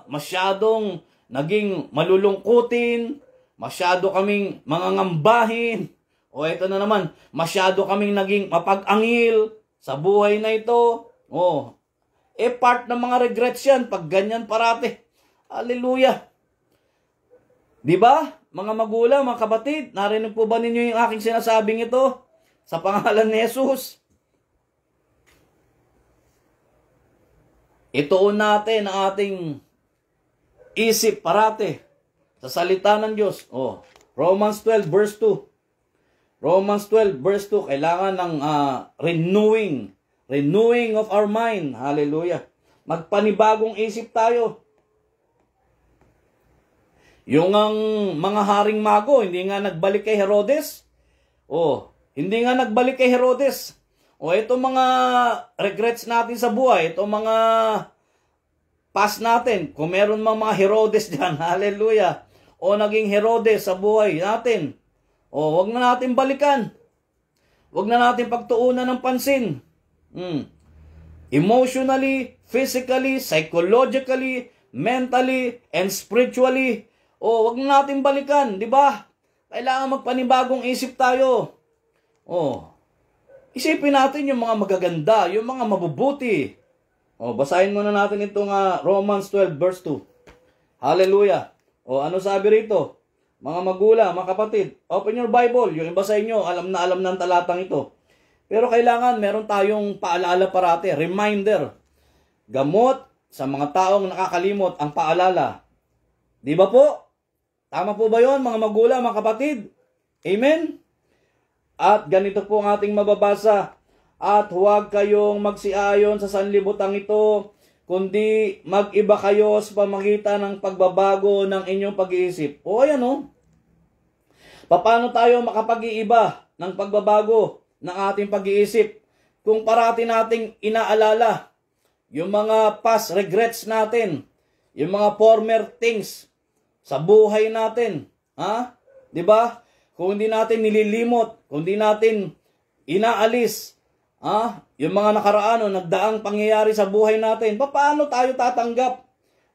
masyadong naging malulungkutin, masyado kaming mangangambahin, ito na naman, masyado kaming naging mapag-angil sa buhay na ito. Part ng mga regrets yan, pag ganyan parati. Hallelujah. Di ba? Mga magulang, mga kapatid, narinig po ba ninyo yung aking sinasabing ito? Sa pangalan ni Jesus. Ituon natin ang ating isip parati sa salita ng Diyos. Romans 12 verse 2. Romans 12 verse 2. Kailangan ng renewing of our mind. Hallelujah. Magpanibagong isip tayo. Yung ang mga haring mago, hindi nga nagbalik kay Herodes. Hindi nga nagbalik kay Herodes. Itong mga regrets natin sa buhay, itong mga past natin, kung meron mga Herodes dyan, hallelujah, naging Herodes sa buhay natin, wag na natin balikan. Wag na natin pagtuunan ng pansin. Emotionally, physically, psychologically, mentally, and spiritually, wag na natin balikan, di ba? Kailangan magpanibagong isip tayo. Isipin natin yung mga magaganda, yung mga mabubuti. Basahin muna natin itong Romans 12 verse 2. Hallelujah. Ano sabi rito? Mga magulang, mga kapatid, open your Bible. Yung iba sa inyo, alam ng talatang ito. Pero kailangan meron tayong paalala parati, reminder. Gamot sa mga taong nakakalimot ang paalala. Di ba po? Tama po ba yon, mga magulang, mga kapatid? Amen? At ganito po ang ating mababasa. At huwag kayong magsiayon sa sanlibutan ito, kundi mag-iba kayo sa pamagitan ng pagbabago ng inyong pag-iisip. Paano tayo makapag-iiba ng pagbabago ng ating pag-iisip? Kung parati nating inaalala yung mga past regrets natin, yung mga former things sa buhay natin. Di ba? Kung hindi natin nililimot, kung hindi natin inaalis, yung mga nakaraan o nagdaang pangyayari sa buhay natin, paano tayo tatanggap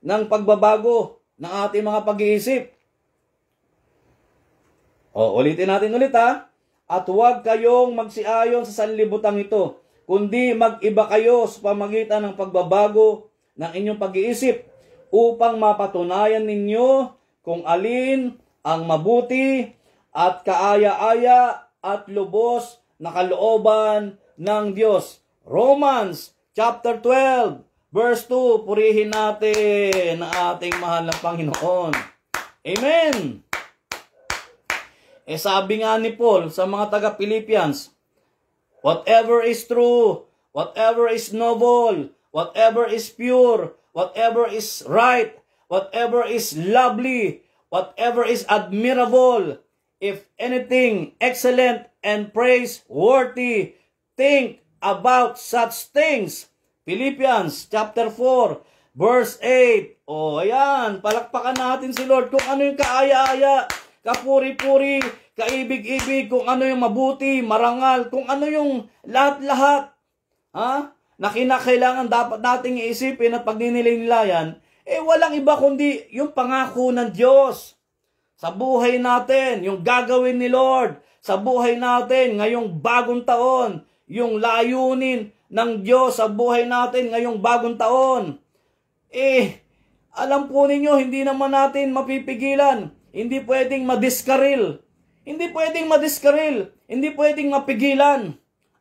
ng pagbabago ng ating mga pag-iisip? Ulitin natin ulit At huwag kayong magsiayon sa sanlibutan ito, kundi mag-iba kayo sa pamagitan ng pagbabago ng inyong pag-iisip upang mapatunayan ninyo kung alin ang mabuti at kaaya-aya at lubos na kalooban ng Diyos. Romans chapter 12 verse 2, purihin natin ang ating mahal na Panginoon. Amen. Sabi nga ni Paul sa mga taga-Philippians, whatever is true, whatever is noble, whatever is pure, whatever is right, whatever is lovely, whatever is admirable, if anything excellent and praiseworthy, think about such things. Philippians chapter 4, verse 8. Ayan, palakpakan natin si Lord kung ano yung kaaya-aya, kapuri-puri, kaibig-ibig, kung ano yung mabuti, marangal, kung ano yung lahat-lahat. Na kinakailangan dapat nating iisipin at pagninilay-nilayan, walang iba kundi yung pangako ng Diyos sa buhay natin, yung gagawin ni Lord sa buhay natin ngayong bagong taon, yung layunin ng Diyos sa buhay natin ngayong bagong taon. Alam po ninyo, hindi naman natin mapipigilan. Hindi pwedeng madiskaril. Hindi pwedeng madiskaril. Hindi pwedeng mapigilan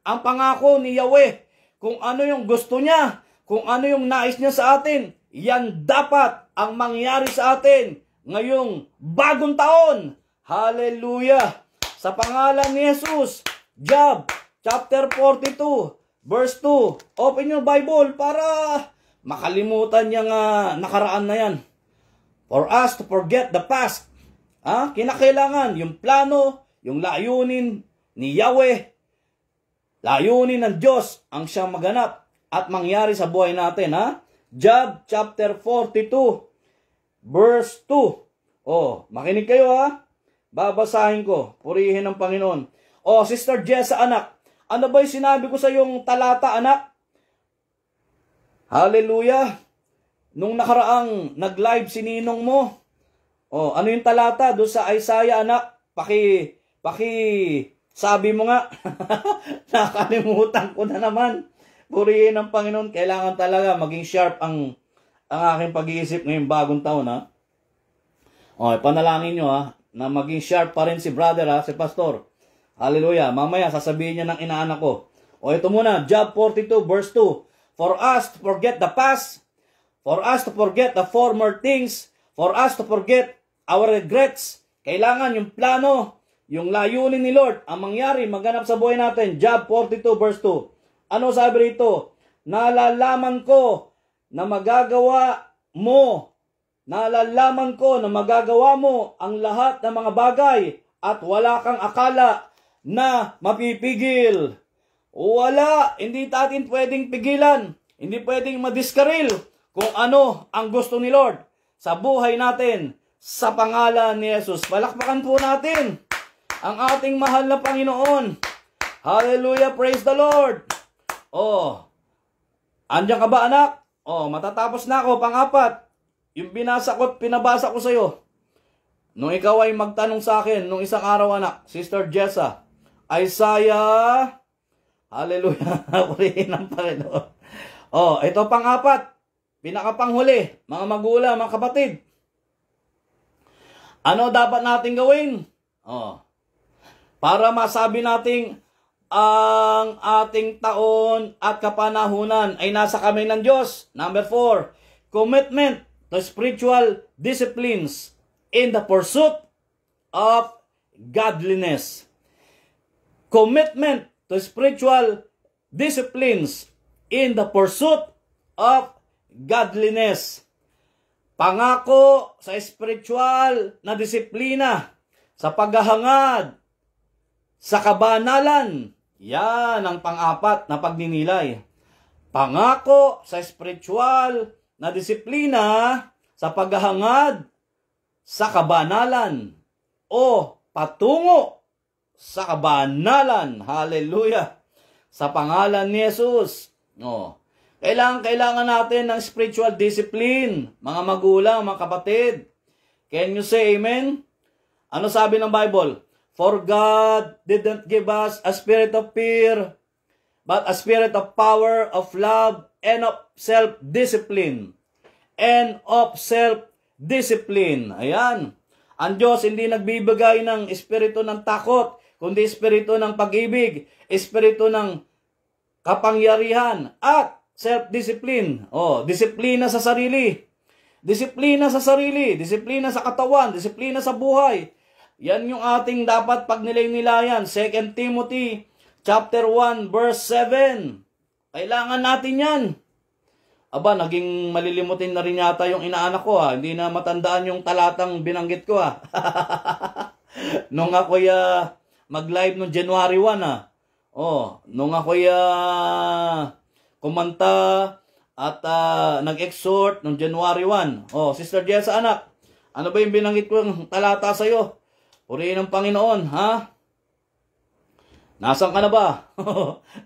ang pangako ni Yahweh. Kung ano yung gusto niya, kung ano yung nais niya sa atin, yan dapat ang mangyari sa atin ngayong bagong taon. Hallelujah! Sa pangalan ni Jesus, Job chapter 42, verse 2. Open your Bible para makalimutan yung nakaraan na yan. For us to forget the past. Kinakailangan yung plano, yung layunin ni Yahweh, layunin ng Diyos ang siyang maganap at mangyari sa buhay natin. Job chapter 42, verse 2. Makinig kayo Babasahin ko. Purihin ng Panginoon. Sister Jessa, anak, ano ba yung sinabi ko sa yung talata, anak? Hallelujah. Nung nakaraang nag-live si ninong mo, ano yung talata doon sa Isaiah, anak? Sabi mo nga. Nakalimutan ko na naman. Purihin ng Panginoon. Kailangan talaga maging sharp ang aking pag-iisip ngayong bagong taon, panalangin nyo, na maging sharp pa rin si brother, si pastor. Hallelujah. Mamaya, sasabihin niya ng inaanak ko. Ito muna, Job 42, verse 2. For us to forget the past, for us to forget the former things, for us to forget our regrets. Kailangan yung plano, yung layunin ni Lord, ang mangyari, maganap sa buhay natin. Job 42, verse 2. Ano sabi rito? Nalalaman ko na magagawa mo. Nalalaman ko na magagawa mo ang lahat ng mga bagay at wala kang akala na mapipigil. Wala, hindi natin pwedeng pigilan, hindi pwedeng madiskaril kung ano ang gusto ni Lord sa buhay natin sa pangalan ni Jesus. Palakpakan po natin ang ating mahal na Panginoon. Hallelujah, praise the Lord. Andiyan ka ba, anak? Matatapos na ako, pang-apat. Yung binasa ko at pinabasa ko sa iyo. Nung ikaw ay magtanong sa akin, nung isang araw, anak, Sister Jessa, Isaiah, hallelujah, purihin ng Panginoon. Ito pang-apat, pinakapanghuli, mga magulang, mga kapatid. Ano dapat natin gawin? Para masabi nating ang ating taon at kapanahunan ay nasa kamay ng Diyos. Number 4, commitment to spiritual disciplines in the pursuit of godliness. Commitment to spiritual disciplines in the pursuit of godliness. Pangako sa spiritual na disiplina, sa paghahangad, sa kabanalan. Yan ang pang-apat na pagninilay. Pangako sa spiritual na disiplina, sa paghahangad, sa kabanalan, o patungo sa kabanalan. Hallelujah. Sa pangalan ni Jesus. Kailangan natin ng spiritual discipline, mga magulang, mga kapatid. Can you say amen? Ano sabi ng Bible? For God didn't give us a spirit of fear, but a spirit of power, of love, and of self-discipline. And of self-discipline. Ayan. Ang Diyos hindi nagbibigay ng espiritu ng takot, kundi espiritu ng pag-ibig, espiritu ng kapangyarihan, at self-discipline. Disiplina sa sarili. Disiplina sa sarili, disiplina sa katawan, disiplina sa buhay. Yan yung ating dapat pagnilay-nilayan. 2 Timothy chapter 1 verse 7. Kailangan natin yan. Aba, naging malilimutin na rin yata yung inaanak ko ha. Hindi na matandaan yung talatang binanggit ko ha. Nung ako mag-live noong January 1 ha. Nung ako kumanta at nag-exhort noong January 1. Sister Jessa anak, ano ba yung binanggit ko yung talata sa'yo? Purihin ng Panginoon, ha? Nasaan ka na ba?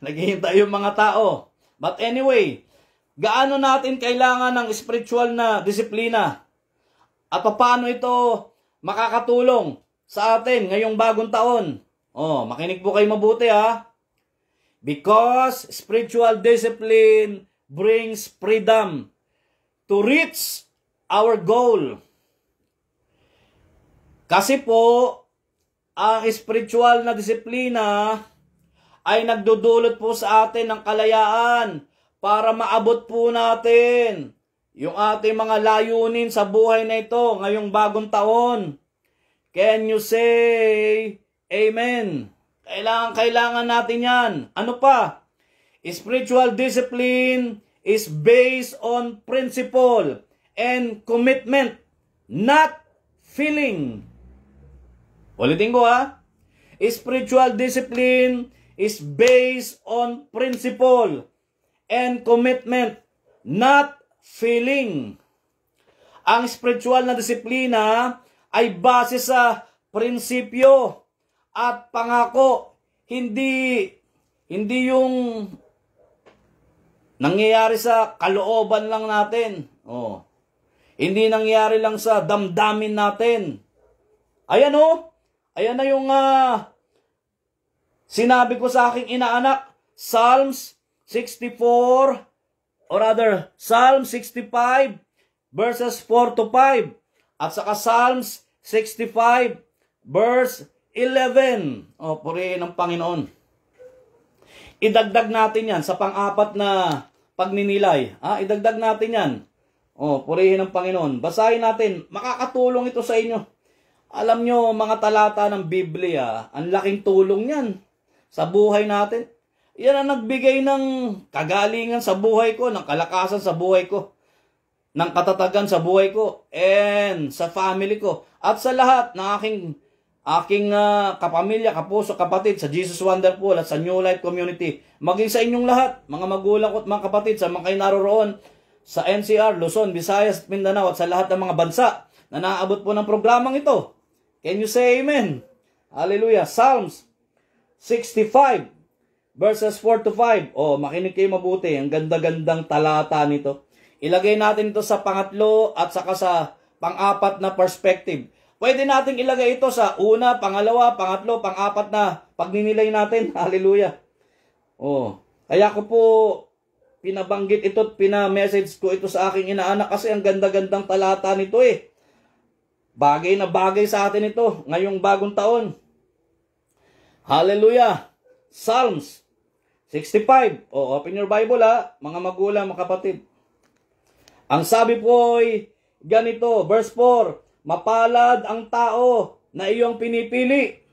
Naghihintay yung mga tao. But anyway, gaano natin kailangan ng spiritual na disiplina? At paano ito makakatulong sa atin ngayong bagong taon? Makinig po kayo mabuti ha. Because spiritual discipline brings freedom to reach our goal. Kasi po, ang spiritual na disiplina ay nagdudulot po sa atin ng kalayaan para maabot po natin yung ating mga layunin sa buhay na ito ngayong bagong taon. Can you say amen? Kailangan natin yan. Ano pa? Spiritual discipline is based on principle and commitment, not feeling. Ulitin ko ha. Spiritual discipline is based on principle and commitment, not feeling. Ang spiritual na disiplina ay base sa prinsipyo at pangako, hindi yung nangyayari sa kalooban lang natin. Hindi nangyayari lang sa damdamin natin. Ayan ayan na yung sinabi ko sa aking inaanak, Psalms 64, or rather, Psalm 65, verses 4 to 5. At saka Psalms 65, verse 11. Purihin ng Panginoon. Idagdag natin yan sa pang-apat na pagninilay. Idagdag natin yan. Purihin ng Panginoon. Basahin natin. Makakatulong ito sa inyo. Alam nyo, mga talata ng Biblia, ang laking tulong yan sa buhay natin. Yan ang nagbigay ng kagalingan sa buhay ko, ng kalakasan sa buhay ko, ng katatagan sa buhay ko, and sa family ko, at sa lahat ng aking kapamilya, kapuso, kapatid, sa Jesus Wonderful at sa New Life Community. Maging sa inyong lahat, mga magulang ko at mga kapatid, sa mga kayo naroroon sa NCR, Luzon, Visayas, Mindanao, at sa lahat ng mga bansa na naabot po ng programang ito. Can you say amen? Hallelujah. Psalms 65, verses 4 to 5. Makinig kayo mabuti. Ang ganda-gandang talata nito. Ilagay natin ito sa pangatlo at saka sa pang-apat na perspective. Pwede nating ilagay ito sa una, pangalawa, pangatlo, pang-apat na pagninilay natin. Hallelujah. Kaya ko po pinabanggit ito at pinamessage ko ito sa aking inaanak kasi ang ganda-gandang talata nito Bagay na bagay sa atin ito ngayong bagong taon. Hallelujah. Psalms 65. Open your Bible mga magulang, mga kapatid. Ang sabi po ay ganito, verse 4. Mapalad ang tao na iyong pinipili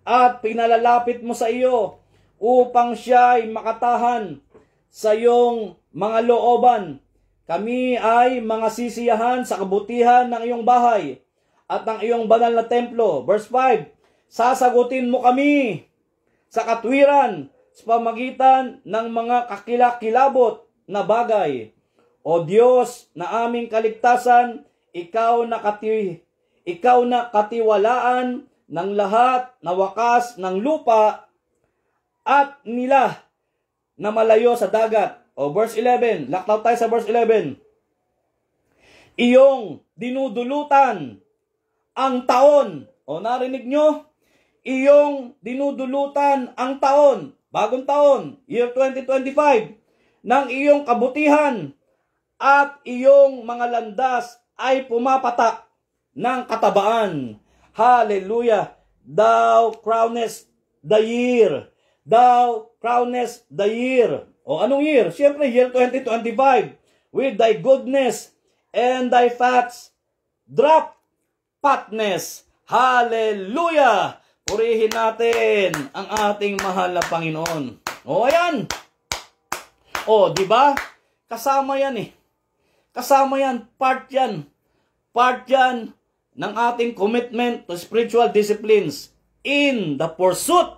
at pinalalapit mo sa iyo upang siya ay makatahan sa iyong mga looban. Kami ay mga sisiyahan sa kabutihan ng iyong bahay at ng iyong banal na templo. Verse 5, sasagutin mo kami sa katwiran sa pamagitan ng mga kakilakilabot na bagay. O Diyos na aming kaligtasan, ikaw na katiwalaan ng lahat na wakas ng lupa at nila na malayo sa dagat. Verse 11, laktaw tayo sa verse 11. Iyong dinudulutan ang taon. Narinig nyo? Iyong dinudulutan ang taon, bagong taon, year 2025, ng iyong kabutihan at iyong mga landas ay pumapatak ng katabaan. Hallelujah! Thou crownest the year. Thou crownest the year. Anong year? Siyempre, year 2025. With thy goodness and thy facts drop fatness. Hallelujah! Purihin natin ang ating mahal na Panginoon. O, ayan. O, di ba? Kasama yan eh. Kasama yan. Part yan. Part yan ng ating commitment to spiritual disciplines in the pursuit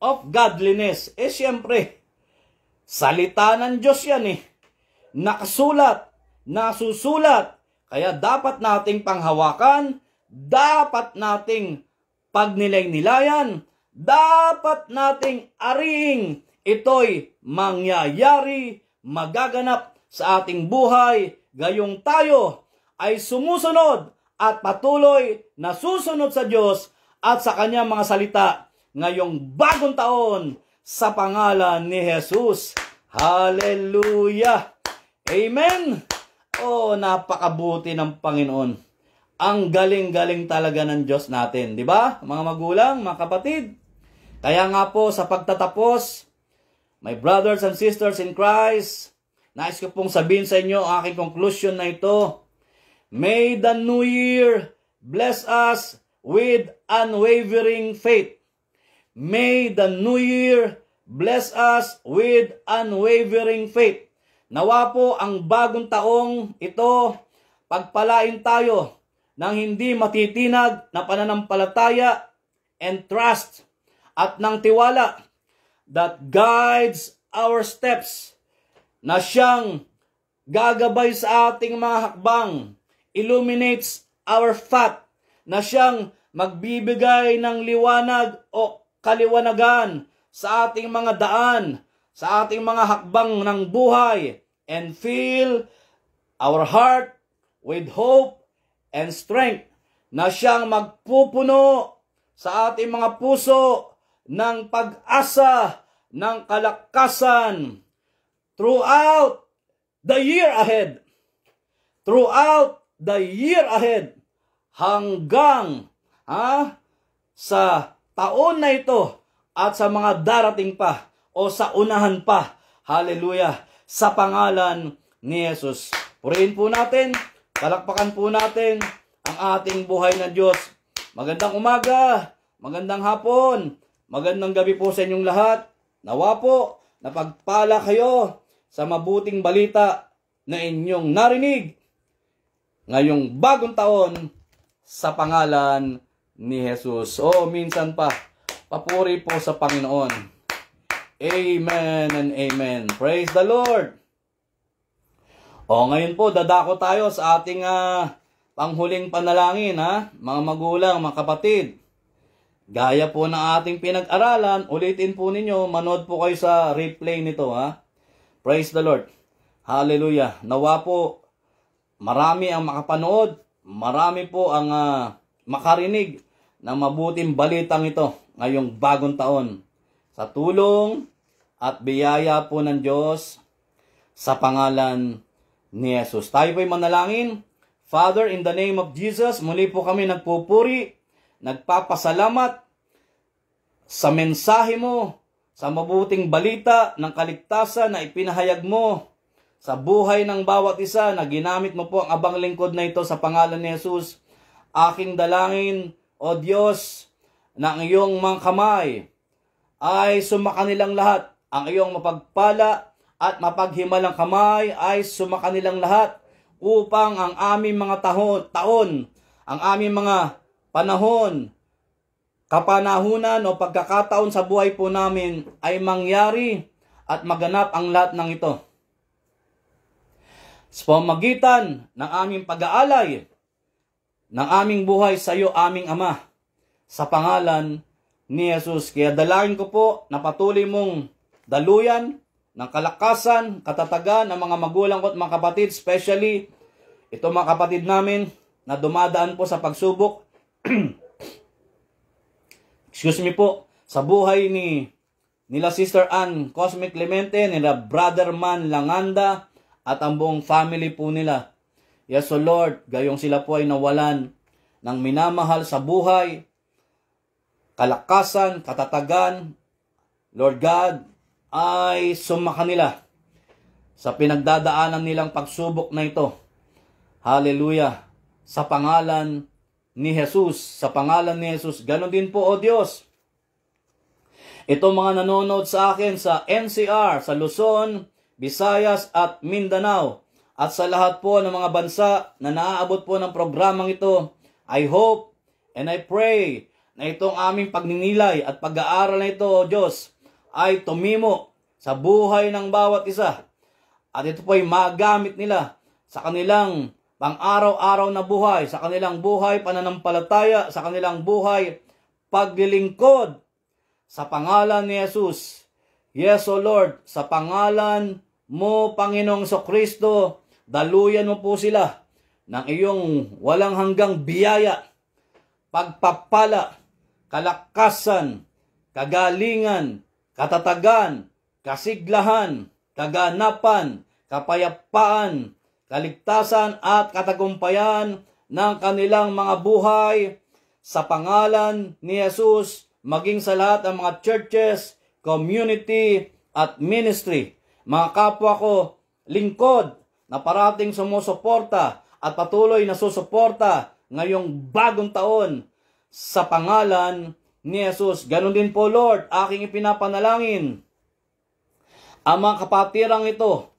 of godliness. Eh, siyempre, salita ng Diyos yan eh. Nakasulat, nasusulat. Kaya dapat nating panghawakan, dapat nating pagnilay-nilayan, dapat nating ariing ito'y mangyayari, magaganap sa ating buhay, gayong tayo ay sumusunod at patuloy na susunod sa Diyos at sa Kanyang mga salita ngayong bagong taon sa pangalan ni Jesus. Hallelujah! Amen! Oh, napakabuti ng Panginoon. Ang galing-galing talaga ng Diyos natin. Di ba? Mga magulang, mga kapatid. Kaya nga po sa pagtatapos, my brothers and sisters in Christ, nais ko pong sabihin sa inyo ang aking conclusion na ito. May the New Year bless us with unwavering faith. May the New Year bless us with unwavering faith. Nawa po ang bagong taong ito, pagpalain tayo ng hindi matitinag na pananampalataya and trust at ng tiwala that guides our steps, na siyang gagabay sa ating mga hakbang, illuminates our path, na siyang magbibigay ng liwanag o kaliwanagan sa ating mga daan, sa ating mga hakbang ng buhay, and fill our heart with hope and strength, na siyang magpupuno sa ating mga puso ng pag-asa, ng kalakasan throughout the year ahead. Throughout the year ahead, hanggang sa taon na ito at sa mga darating pa o sa unahan pa. Hallelujah! Sa pangalan ni Jesus. Purihin po natin, palakpakan po natin ang ating buhay na Diyos. Magandang umaga, magandang hapon, magandang gabi po sa inyong lahat. Nawa po na pagpala kayo sa mabuting balita na inyong narinig ngayong bagong taon sa pangalan ni Jesus. O minsan pa, papuri po sa Panginoon. Amen and amen. Praise the Lord. O ngayon po, dadako tayo sa ating panghuling panalangin, mga magulang, mga kapatid. Gaya po ng ating pinag-aralan, ulitin po ninyo, manood po kayo sa replay nito. Praise the Lord. Hallelujah. Nawa po, marami ang makapanood, marami po ang makarinig ng mabuting balitang ito ngayong bagong taon. Sa tulong at biyaya po ng Diyos sa pangalan ni Jesus. Tayo po'y manalangin. Father, in the name of Jesus, muli po kami nagpupuri, nagpapasalamat sa mensahe mo, sa mabuting balita ng kaligtasan na ipinahayag mo sa buhay ng bawat isa na ginamit mo po ang abang lingkod na ito sa pangalan ni Jesus. Aking dalangin, O Diyos, na ang iyong mga kamay ay sumakanilang lahat. Ang iyong mapagpala at mapaghimalang kamay ay sumakanilang lahat upang ang aming mga taon, ang aming mga panahon, kapanahunan o pagkakataon sa buhay po namin ay mangyari at maganap ang lahat ng ito. Sa pamamagitan ng aming pag-aalay ng aming buhay sa iyo, aming Ama, sa pangalan ni Jesus. Kaya dalangin ko po na patuloy mong daluyan ng kalakasan, katatagan ng mga magulang ko at mga kapatid, especially ito mga kapatid namin na dumadaan po sa pagsubok. Excuse me po, sa buhay nila Sister Ann Cosmic Clemente, nila Brother Man Langanda, at ang buong family po nila. Yes, O Lord, gayong sila po ay nawalan ng minamahal sa buhay, kalakasan, katatagan, Lord God, ay sumakanila sa pinagdadaanan nilang pagsubok na ito. Hallelujah. sa pangalan ni Jesus. Sa pangalan ni Jesus. Ganon din po, O Diyos. Ito mga nanonood sa akin sa NCR, sa Luzon, Visayas at Mindanao. At sa lahat po ng mga bansa na naaabot po ng programang ito, I hope and I pray na itong aming pagninilay at pag-aaral na ito, O Diyos, ay tumimo sa buhay ng bawat isa. At ito po ay magamit nila sa kanilang pang-araw-araw na buhay, sa kanilang buhay pananampalataya, sa kanilang buhay paglilingkod sa pangalan ni Jesus. Yes, O Lord, sa pangalan mo, Panginoong Kristo, daluyan mo po sila ng iyong walang hanggang biyaya, pagpapala, kalakasan, kagalingan, katatagan, kasiglahan, kaganapan, kapayapaan, kaligtasan at katagumpayan ng kanilang mga buhay sa pangalan ni Jesus, maging sa lahat ng mga churches, community at ministry. Mga kapwa ko, lingkod na parating sumusuporta at patuloy na susuporta ngayong bagong taon sa pangalan ni Jesus. Ganon din po, Lord, aking ipinapanalangin ang mga kapatirang ito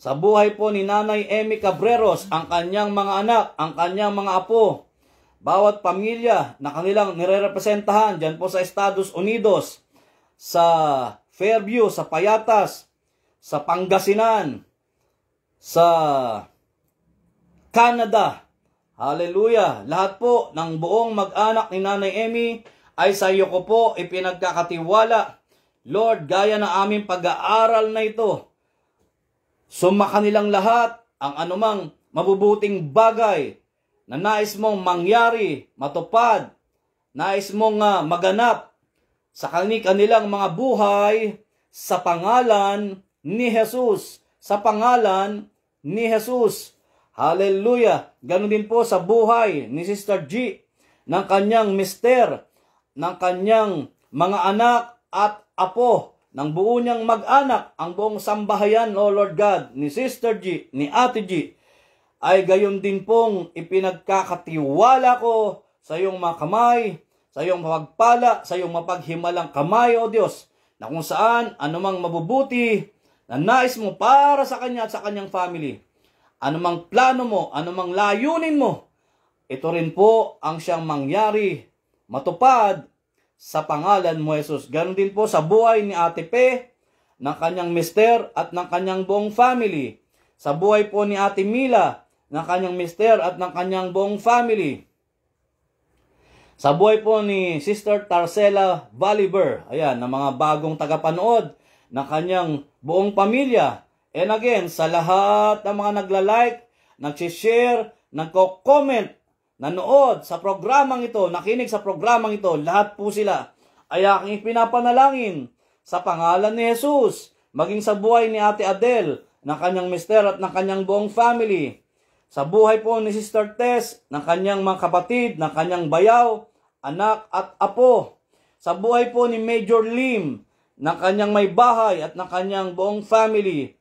sa buhay po ni Nanay Emmy Cabreros, ang kanyang mga anak, ang kanyang mga apo, bawat pamilya na kanilang nirerepresentahan dyan po sa Estados Unidos, sa Fairview, sa Payatas, sa Pangasinan, sa Canada. Hallelujah! Lahat po ng buong mag-anak ni Nanay Emmy ay sa iyo ko po ipinagkakatiwala. Lord, gaya ng aming pag-aaral na ito, sumaka nilang lahat ang anumang mabubuting bagay na nais mong mangyari, matupad, nais mong maganap sa kanilang mga buhay sa pangalan ni Jesus. Sa pangalan ni Jesus. Hallelujah! Ganon din po sa buhay ni Sister G, ng kanyang mister, ng kanyang mga anak at apo, ng buo niyang mag-anak, ang buong sambahayan, O Lord God, ni Sister G, ni Ate G, ay gayon din pong ipinagkakatiwala ko sa iyong mga kamay, sa iyong mapagpala, sa iyong mapaghimalang kamay, O Diyos, na kung saan anumang mabubuti na nais mo para sa kanya at sa kanyang family, anumang plano mo, anumang layunin mo, ito rin po ang siyang mangyari, matupad sa pangalan mo, Jesus. Ganon din po sa buhay ni Ate Pe, ng kanyang mister at ng kanyang buong family. Sa buhay po ni Ate Mila, ng kanyang mister at ng kanyang buong family. Sa buhay po ni Sister Tarcela Valiber, ayan, ng mga bagong tagapanood ng kanyang buong pamilya. And again, sa lahat ng mga nagla-like, nag-share, nagko-comment, nanood sa programang ito, nakinig sa programang ito, lahat po sila ay aking pinapanalangin sa pangalan ni Jesus, maging sa buhay ni Ate Adele, ng kanyang mister at ng kanyang buong family. Sa buhay po ni Sister Tess, ng kanyang mga kapatid, ng kanyang bayaw, anak at apo. Sa buhay po ni Major Lim, ng kanyang may bahay at ng kanyang buong family.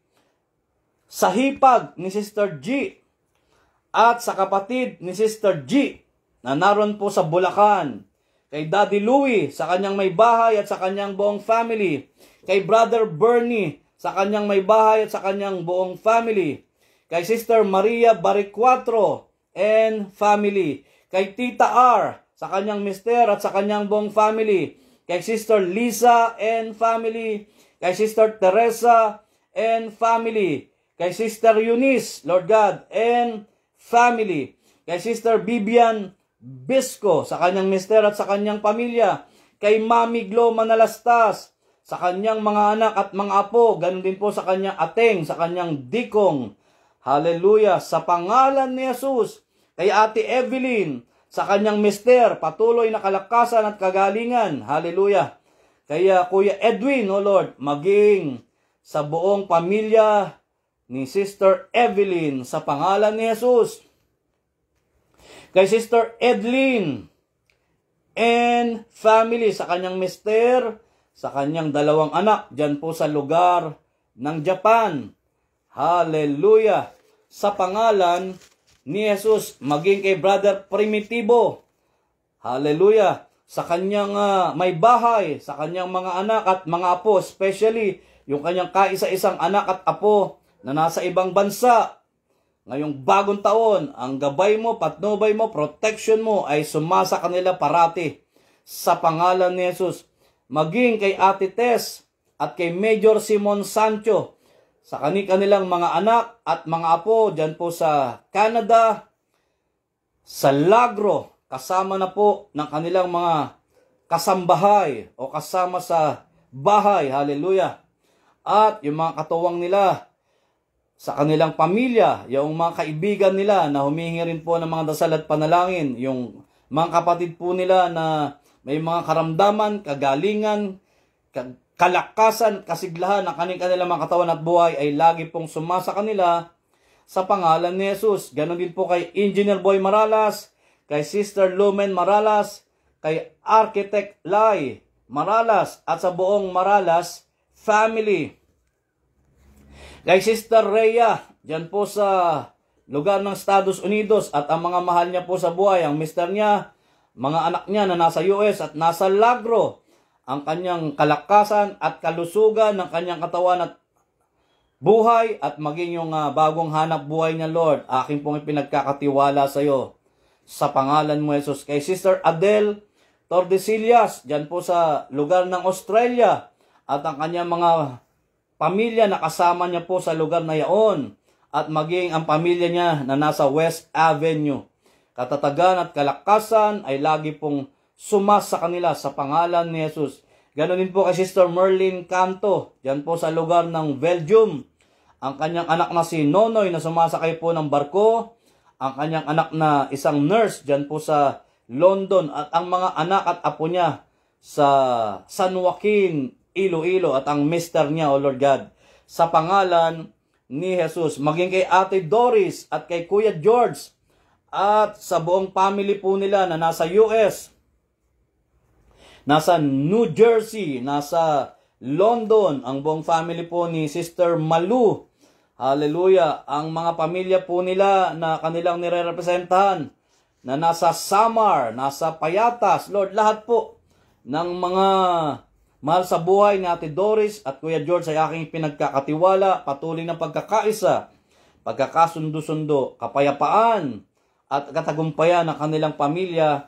Sa hipag ni Sister G, at sa kapatid ni Sister G, na naroon po sa Bulacan. Kay Daddy Louie, sa kanyang may bahay at sa kanyang buong family. Kay Brother Bernie, sa kanyang may bahay at sa kanyang buong family. Kay Sister Maria Baricuatro and family. Kay Tita R, sa kanyang mister at sa kanyang buong family. Kay Sister Lisa and family. Kay Sister Teresa and family. Kay Sister Eunice, Lord God, and family. Kay Sister Bibian Bisco, sa kanyang mister at sa kanyang pamilya. Kay Mami Glo Manalastas, sa kanyang mga anak at mga apo. Ganun din po sa kanyang ateng, sa kanyang dikong. Hallelujah! Sa pangalan ni Jesus. Kay Ate Evelyn, sa kanyang mister, patuloy na kalakasan at kagalingan. Hallelujah! Kaya Kuya Edwin, O Lord, maging sa buong pamilya ni Sister Evelyn, sa pangalan ni Jesus. Kay Sister Edlyn and family, sa kanyang mister, sa kanyang dalawang anak, dyan po sa lugar ng Japan. Hallelujah! Sa pangalan ni Jesus, maging kay Brother Primitivo. Hallelujah. Sa kanyang may bahay, sa kanyang mga anak at mga apo, especially yung kanyang kaisa-isang anak at apo na nasa ibang bansa. Ngayong bagong taon, ang gabay mo, patnubay mo, protection mo ay sumasa kanila parati sa pangalan ni Jesus. Maging kay Ate Tess at kay Major Simon Sancho, sa kanilang mga anak at mga apo dyan po sa Canada, sa Lagro, kasama na po ng kanilang mga kasambahay o kasama sa bahay. Hallelujah. At yung mga katuwang nila sa kanilang pamilya, yung mga kaibigan nila na humihingi rin po ng mga dasal at panalangin, yung mga kapatid po nila na may mga karamdaman, kagalingan, kalakasan, kasiglahan ng kanilang mga katawan at buhay ay lagi pong sumasa kanila sa pangalan ni Jesus. Ganon din po kay Engineer Boy Maralas, kay Sister Lumen Maralas, kay Architect Lai Maralas, at sa buong Maralas family. Kay Sister Rhea, dyan po sa lugar ng Estados Unidos, at ang mga mahal niya po sa buhay, ang mister niya, mga anak niya na nasa US at nasa Lagro, ang kanyang kalakasan at kalusugan ng kanyang katawan at buhay, at maging yung bagong hanap buhay niya, Lord, aking pong ipinagkakatiwala sa iyo sa pangalan mo, Jesus. Kay Sister Adele Tordesillas, dyan po sa lugar ng Australia, at ang kanyang mga pamilya na kasama niya po sa lugar na yaon, at maging ang pamilya niya na nasa West Avenue. Katatagan at kalakasan ay lagi pong sumasa kanila sa pangalan ni Jesus. Ganon din po kay Sister Merlin Canto, dyan po sa lugar ng Belgium. Ang kanyang anak na si Nonoy na sumasakay po ng barko, ang kanyang anak na isang nurse dyan po sa London, at ang mga anak at apo niya sa San Joaquin, Iloilo, at ang mister niya, O Lord God, sa pangalan ni Jesus. Maging kay Ate Doris at kay Kuya George at sa buong family po nila na nasa US, nasa New Jersey, nasa London, ang buong family po ni Sister Malu. Hallelujah. Ang mga pamilya po nila na kanilang nire-representahan na nasa Samar, nasa Payatas, Lord, lahat po ng mga mahal sa buhay ni Ate Doris at Kuya George ay aking pinagkakatiwala, patuloy ng pagkakaisa, pagkakasundo-sundo, kapayapaan at katagumpayan ng kanilang pamilya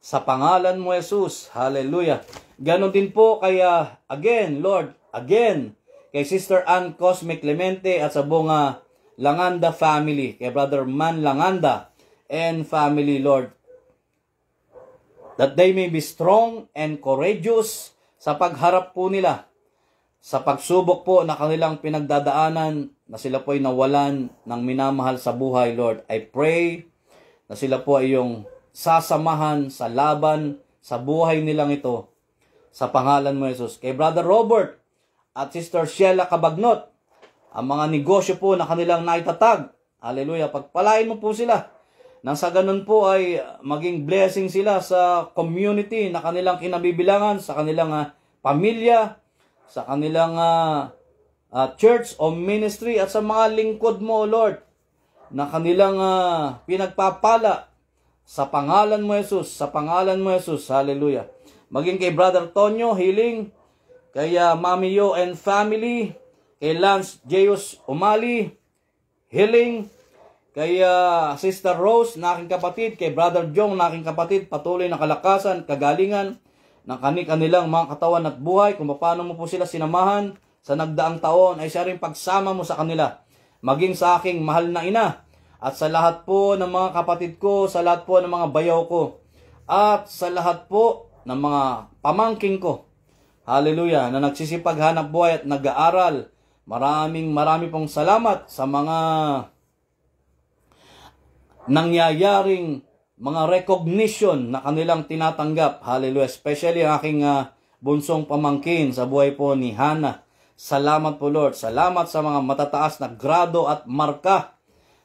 sa pangalan mo, Jesus. Hallelujah. Ganon din po kaya, again, Lord, again, kay Sister Ann Cosme Clemente at sa buong Langanda family, kay Brother Man Langanda and family, Lord, that they may be strong and courageous sa pagharap po nila sa pagsubok po na kanilang pinagdadaanan, na sila po ay nawalan ng minamahal sa buhay, Lord. I pray na sila po ay yung sasamahan sa laban sa buhay nilang ito sa pangalan mo, Jesus. Kay Brother Robert at Sister Sheila Cabagnot, ang mga negosyo po na kanilang naitatag, hallelujah, pagpalain mo po sila nang sa ganun po ay maging blessing sila sa community na kanilang kinabibilangan, sa kanilang pamilya, sa kanilang church o ministry, at sa mga lingkod mo, Lord, na kanilang pinagpapala sa pangalan mo, Jesus, sa pangalan mo, Jesus. Hallelujah. Maging kay Brother Tonyo, healing, kay Mami Yo and family, kay Lance Jeus Umali, healing, kay Sister Rose, na aking kapatid, kay Brother Jong, na aking kapatid, patuloy na kalakasan, kagalingan ng kanilang mga katawan at buhay, kung paano mo po sila sinamahan sa nagdaang taon, ay siya rin pagsama mo sa kanila. Maging sa aking mahal na ina, at sa lahat po ng mga kapatid ko, sa lahat po ng mga bayaw ko, at sa lahat po ng mga pamangking ko, hallelujah, na nagsisipaghanap buhay at nag-aaral. Marami pong salamat sa mga nangyayaring mga recognition na kanilang tinatanggap. Hallelujah. Especially ang aking bunsong pamangkin sa buhay po ni Hannah. Salamat po, Lord. Salamat sa mga matataas na grado at marka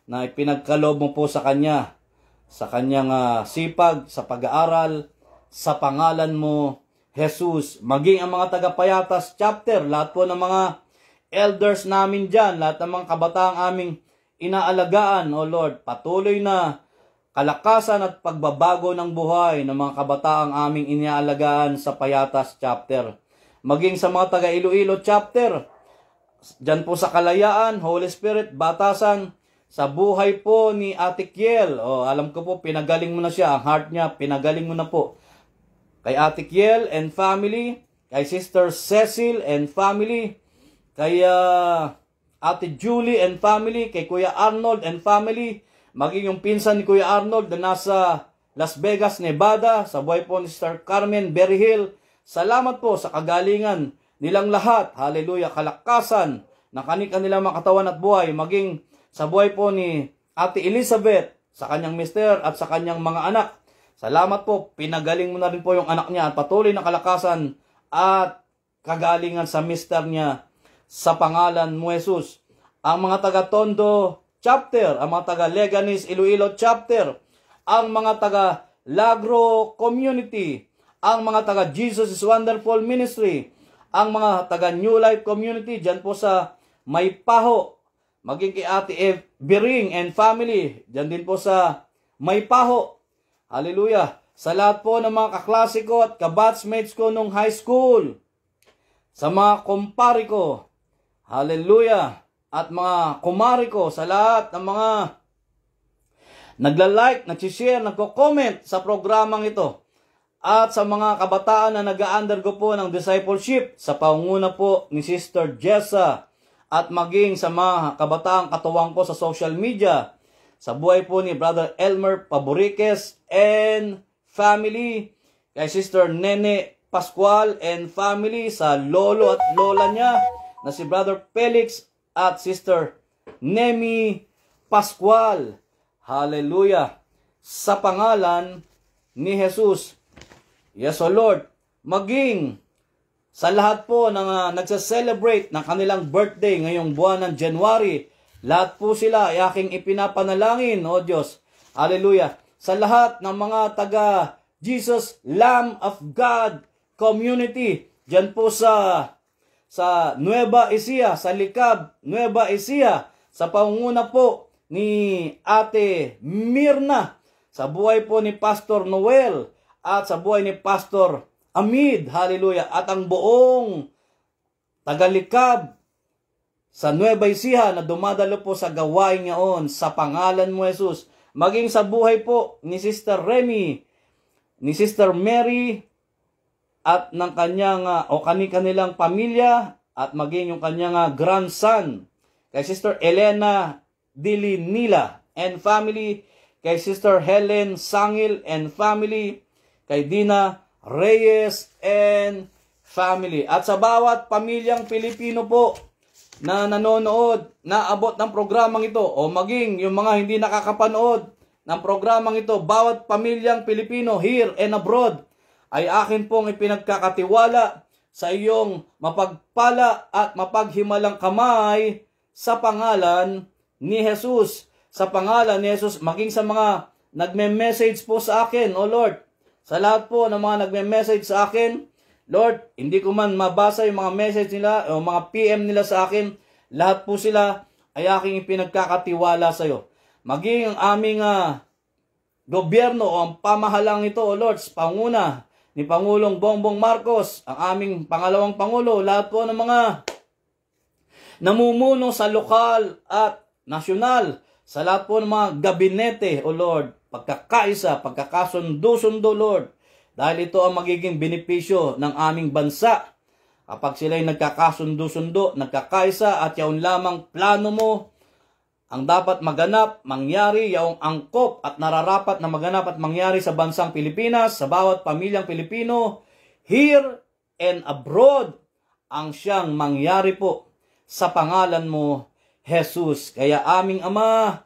na ipinagkaloob mo po sa kanya, sa kanyang sipag, sa pag-aaral, sa pangalan mo, Jesus. Maging ang mga taga-Payatas chapter, lahat po ng mga elders namin dyan, lahat ng mga kabataang aming inaalagaan, O Lord. Patuloy na kalakasan at pagbabago ng buhay ng mga kabataang aming inialagaan sa Payatas chapter. Maging sa mga taga Iloilo chapter, dyan po sa Kalayaan, Holy Spirit, batasan, sa buhay po ni Ate Kiel. Alam ko po, pinagaling mo na siya. Ang heart niya, pinagaling mo na po. Kay Ate Kiel and family, kay Sister Cecil and family, kay Ate Julie and family, kay Kuya Arnold and family, maging yung pinsan ni Kuya Arnold na nasa Las Vegas, Nevada, sa buhay po ni Sister Carmen Berryhill. Salamat po sa kagalingan nilang lahat. Hallelujah. Kalakasan ng kanilang mga katawan at buhay. Maging sa buhay po ni Ate Elizabeth, sa kanyang mister at sa kanyang mga anak. Salamat po. Pinagaling mo na rin po yung anak niya at patuloy na kalakasan at kagalingan sa mister niya sa pangalan mo, Jesus. Ang mga taga Tondo chapter, ang mga taga Leganis Iloilo chapter, ang mga taga Lagro community, ang mga taga Jesus is Wonderful Ministry, ang mga taga New Life community dyan po sa Maypaho, maging kay Ate Bering and family dyan din po sa Maypaho. Hallelujah. Sa lahat po ng mga kaklase ko at kabatchmates ko nung high school, sa mga kumpare ko, hallelujah, at mga kumari ko, sa lahat ng mga nagla-like, nag-share, nagko-comment sa programang ito, at sa mga kabataan na nag-undergo po ng discipleship sa pangunguna po ni Sister Jessa, at maging sa mga kabataang katuwang ko sa social media, sa buhay po ni Brother Elmer Paboriques and family, kay Sister Nene Pascual and family, sa lolo at lola niya na si Brother Felix at Sister Nemi Pascual. Hallelujah. Sa pangalan ni Jesus. Yes, O Lord. Maging sa lahat po ng nagsa-celebrate ng kanilang birthday ngayong buwan ng January, lahat po sila ay aking ipinapanalangin, O Diyos. Hallelujah. Sa lahat ng mga taga Jesus Lamb of God community, dyan po sa Nueva Ecija, sa Likab, Nueva Ecija, sa pangunguna po ni Ate Mirna, sa buhay po ni Pastor Noel, at sa buhay ni Pastor Amid, hallelujah, at ang buong Tagalikab sa Nueva Ecija na dumadalo po sa gawain ngayon sa pangalan mo, Jesus. Maging sa buhay po ni Sister Remy, ni Sister Mary, at ng kanyang kanilang pamilya, at maging yung kanyang grandson, kay Sister Elena Dilinila and family, kay Sister Helen Sangil and family, kay Dina Reyes and family, at sa bawat pamilyang Pilipino po na nanonood, na abot ng programang ito, o maging yung mga hindi nakakapanood ng programang ito, bawat pamilyang Pilipino here and abroad, ay akin pong ipinagkakatiwala sa iyong mapagpala at mapaghimalang kamay sa pangalan ni Jesus. Sa pangalan ni Jesus, maging sa mga nagme-message po sa akin, O Lord, sa lahat po ng mga nagme-message sa akin, Lord, hindi ko man mabasa yung mga message nila o mga PM nila sa akin, lahat po sila ay aking ipinagkakatiwala sa iyo. Maging ang aming gobyerno o ang pamahalang ito, O Lord, panguna ni Pangulong Bongbong Marcos, ang aming pangalawang Pangulo, lahat po ng mga namumuno sa lokal at nasyonal, sa lahat po ng mga gabinete, O Lord, pagkakaisa, pagkakasundo-sundo, Lord, dahil ito ang magiging benepisyo ng aming bansa. Kapag sila'y nagkakasundo-sundo, nagkakaisa, at yaon lamang plano mo ang dapat maganap, mangyari, yaong angkop at nararapat na maganap at mangyari sa bansang Pilipinas, sa bawat pamilyang Pilipino, here and abroad, ang siyang mangyari po sa pangalan mo, Jesus. Kaya aming Ama,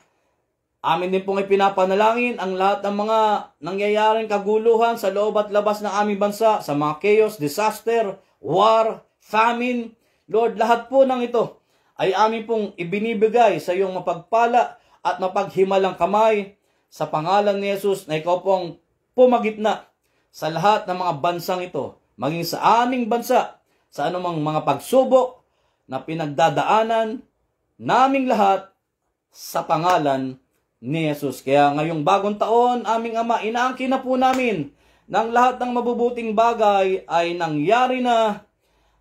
amin din pong ipinapanalangin ang lahat ng mga nangyayaring kaguluhan sa loob at labas ng aming bansa, sa mga chaos, disaster, war, famine. Lord, lahat po ng ito ay amin pong ibinibigay sa iyong mapagpala at mapaghimalang kamay sa pangalan ni Jesus, na ikaw pong pumagitna sa lahat ng mga bansang ito, maging sa aming bansa, sa anumang mga pagsubok na pinagdadaanan naming lahat, sa pangalan ni Jesus. Kaya ngayong bagong taon, aming Ama, inaangkin na po namin ng lahat ng mabubuting bagay ay nangyari na.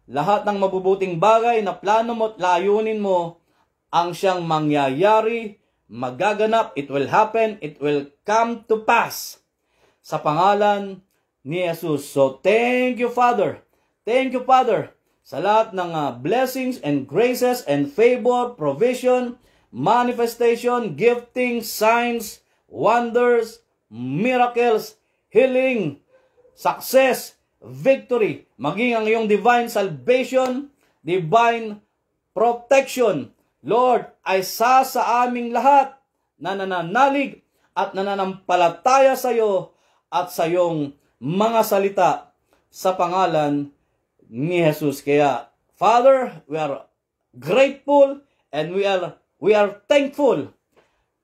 Lahat ng mabubuting bagay na plano mo at layunin mo ang siyang mangyayari, magaganap, it will happen, it will come to pass sa pangalan ni Jesus. So thank you, Father. Thank you, Father, sa lahat ng blessings and graces and favor, provision, manifestation, gifting, signs, wonders, miracles, healing, success, victory, maging ang iyong divine salvation, divine protection. Lord, ay sa aming lahat na nananalig at nananampalataya sa iyo at sa iyong mga salita sa pangalan ni Jesus. Kaya, Father, we are grateful and we are thankful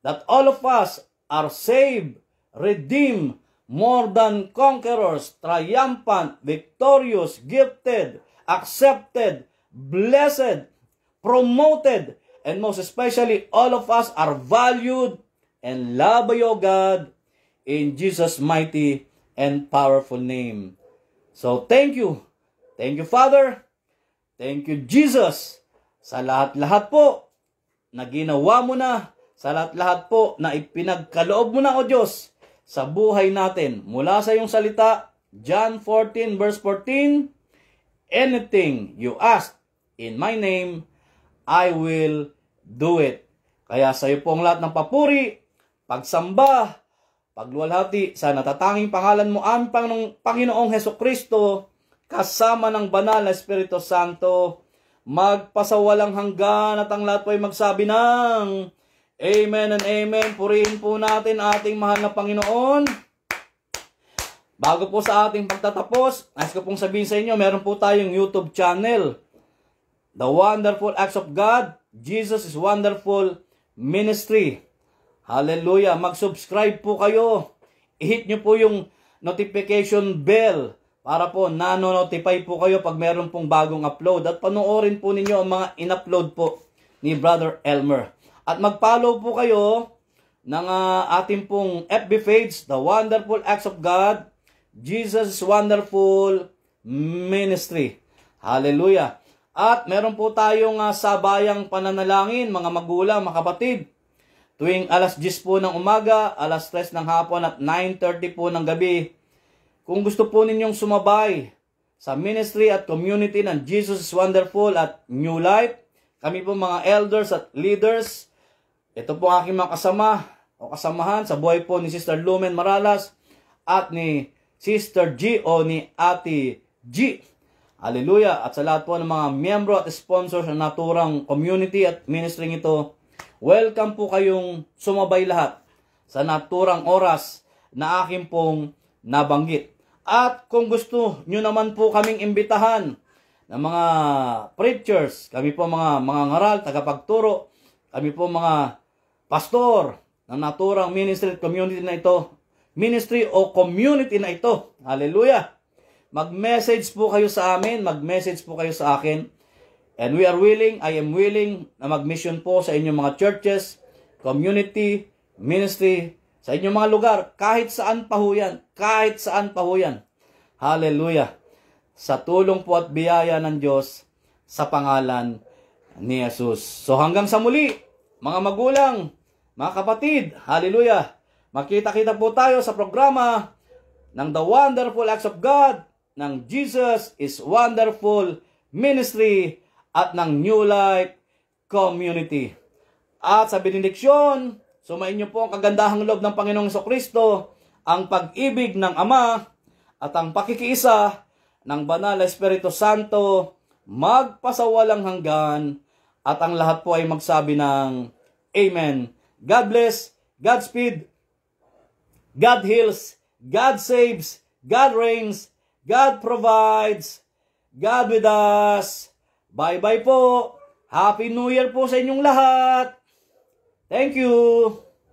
that all of us are saved, redeemed, more than conquerors, triumphant, victorious, gifted, accepted, blessed, promoted, and most especially, all of us are valued and loved by your God in Jesus' mighty and powerful name. So, thank you. Thank you, Father. Thank you, Jesus, sa lahat-lahat po na ginawa mo na, sa lahat-lahat po na ipinagkaloob mo na, O Diyos, sa buhay natin. Mula sa iyong salita, John 14 verse 14, anything you ask in my name, I will do it. Kaya sa iyo po ang lahat ng papuri, pagsamba, pagluwalhati sa natatanging pangalan mo, aming Panginoong Hesukristo, kasama ng banal na Espiritu Santo, magpasawalang hanggan at ang lahat po ay magsabi ng Amen and Amen. Purihin po natin ating mahal na Panginoon. Bago po sa ating pagtatapos, nais ko pong sabihin sa inyo, meron po tayong YouTube channel, The Wonderful Acts of God, Jesus is Wonderful Ministry. Hallelujah. Mag-subscribe po kayo. I-hit nyo po yung notification bell para po nano-notify po kayo pag meron pong bagong upload. At panoorin po ninyo ang mga in-upload po ni Brother Elmer. At mag-follow po kayo ng ating pong FB page, The Wonderful Acts of God, Jesus is Wonderful Ministry. Hallelujah. At meron po tayong sabayang pananalangin, mga magulang, mga kapatid. Tuwing alas 10 po ng umaga, alas 3 ng hapon at 9:30 po ng gabi. Kung gusto po ninyong sumabay sa ministry at community ng Jesus is Wonderful at New Life, kami po mga elders at leaders, ito po ang aking mga kasama o kasamahan sa buhay po ni Sister Lumen Maralas at ni Sister G o ni Ate G. Hallelujah! At sa lahat po ng mga miyembro at sponsors ng naturang community at ministry ito, welcome po kayong sumabay lahat sa naturang oras na aking pong nabanggit. At kung gusto nyo naman po kaming imbitahan ng mga preachers, kami po mga ngaral, tagapagturo, kami po mga pastor ng naturang ministry at community na ito, ministry o community na ito. Hallelujah! Mag-message po kayo sa amin, mag-message po kayo sa akin. And we are willing, I am willing na mag-mission po sa inyong mga churches, community, ministry, sa inyong mga lugar, kahit saan pa ho yan, kahit saan pa ho yan. Hallelujah! Sa tulong po at biyaya ng Diyos, sa pangalan ni Jesus. So hanggang sa muli, mga magulang, mga kapatid, hallelujah! Makita-kita po tayo sa programa ng The Wonderful Acts of God, ng Jesus is Wonderful Ministry, at ng New Life Community. At sa benediksyon, sumain niyo po ang kagandahang loob ng Panginoong Hesukristo, ang pag-ibig ng Ama, at ang pakikiisa ng Banal na Espiritu Santo, magpasawalang hanggan, at ang lahat po ay magsabi ng Amen. God bless, Godspeed, God heals, God saves, God reigns, God provides, God with us. Bye-bye po. Happy New Year po sa inyong lahat. Thank you.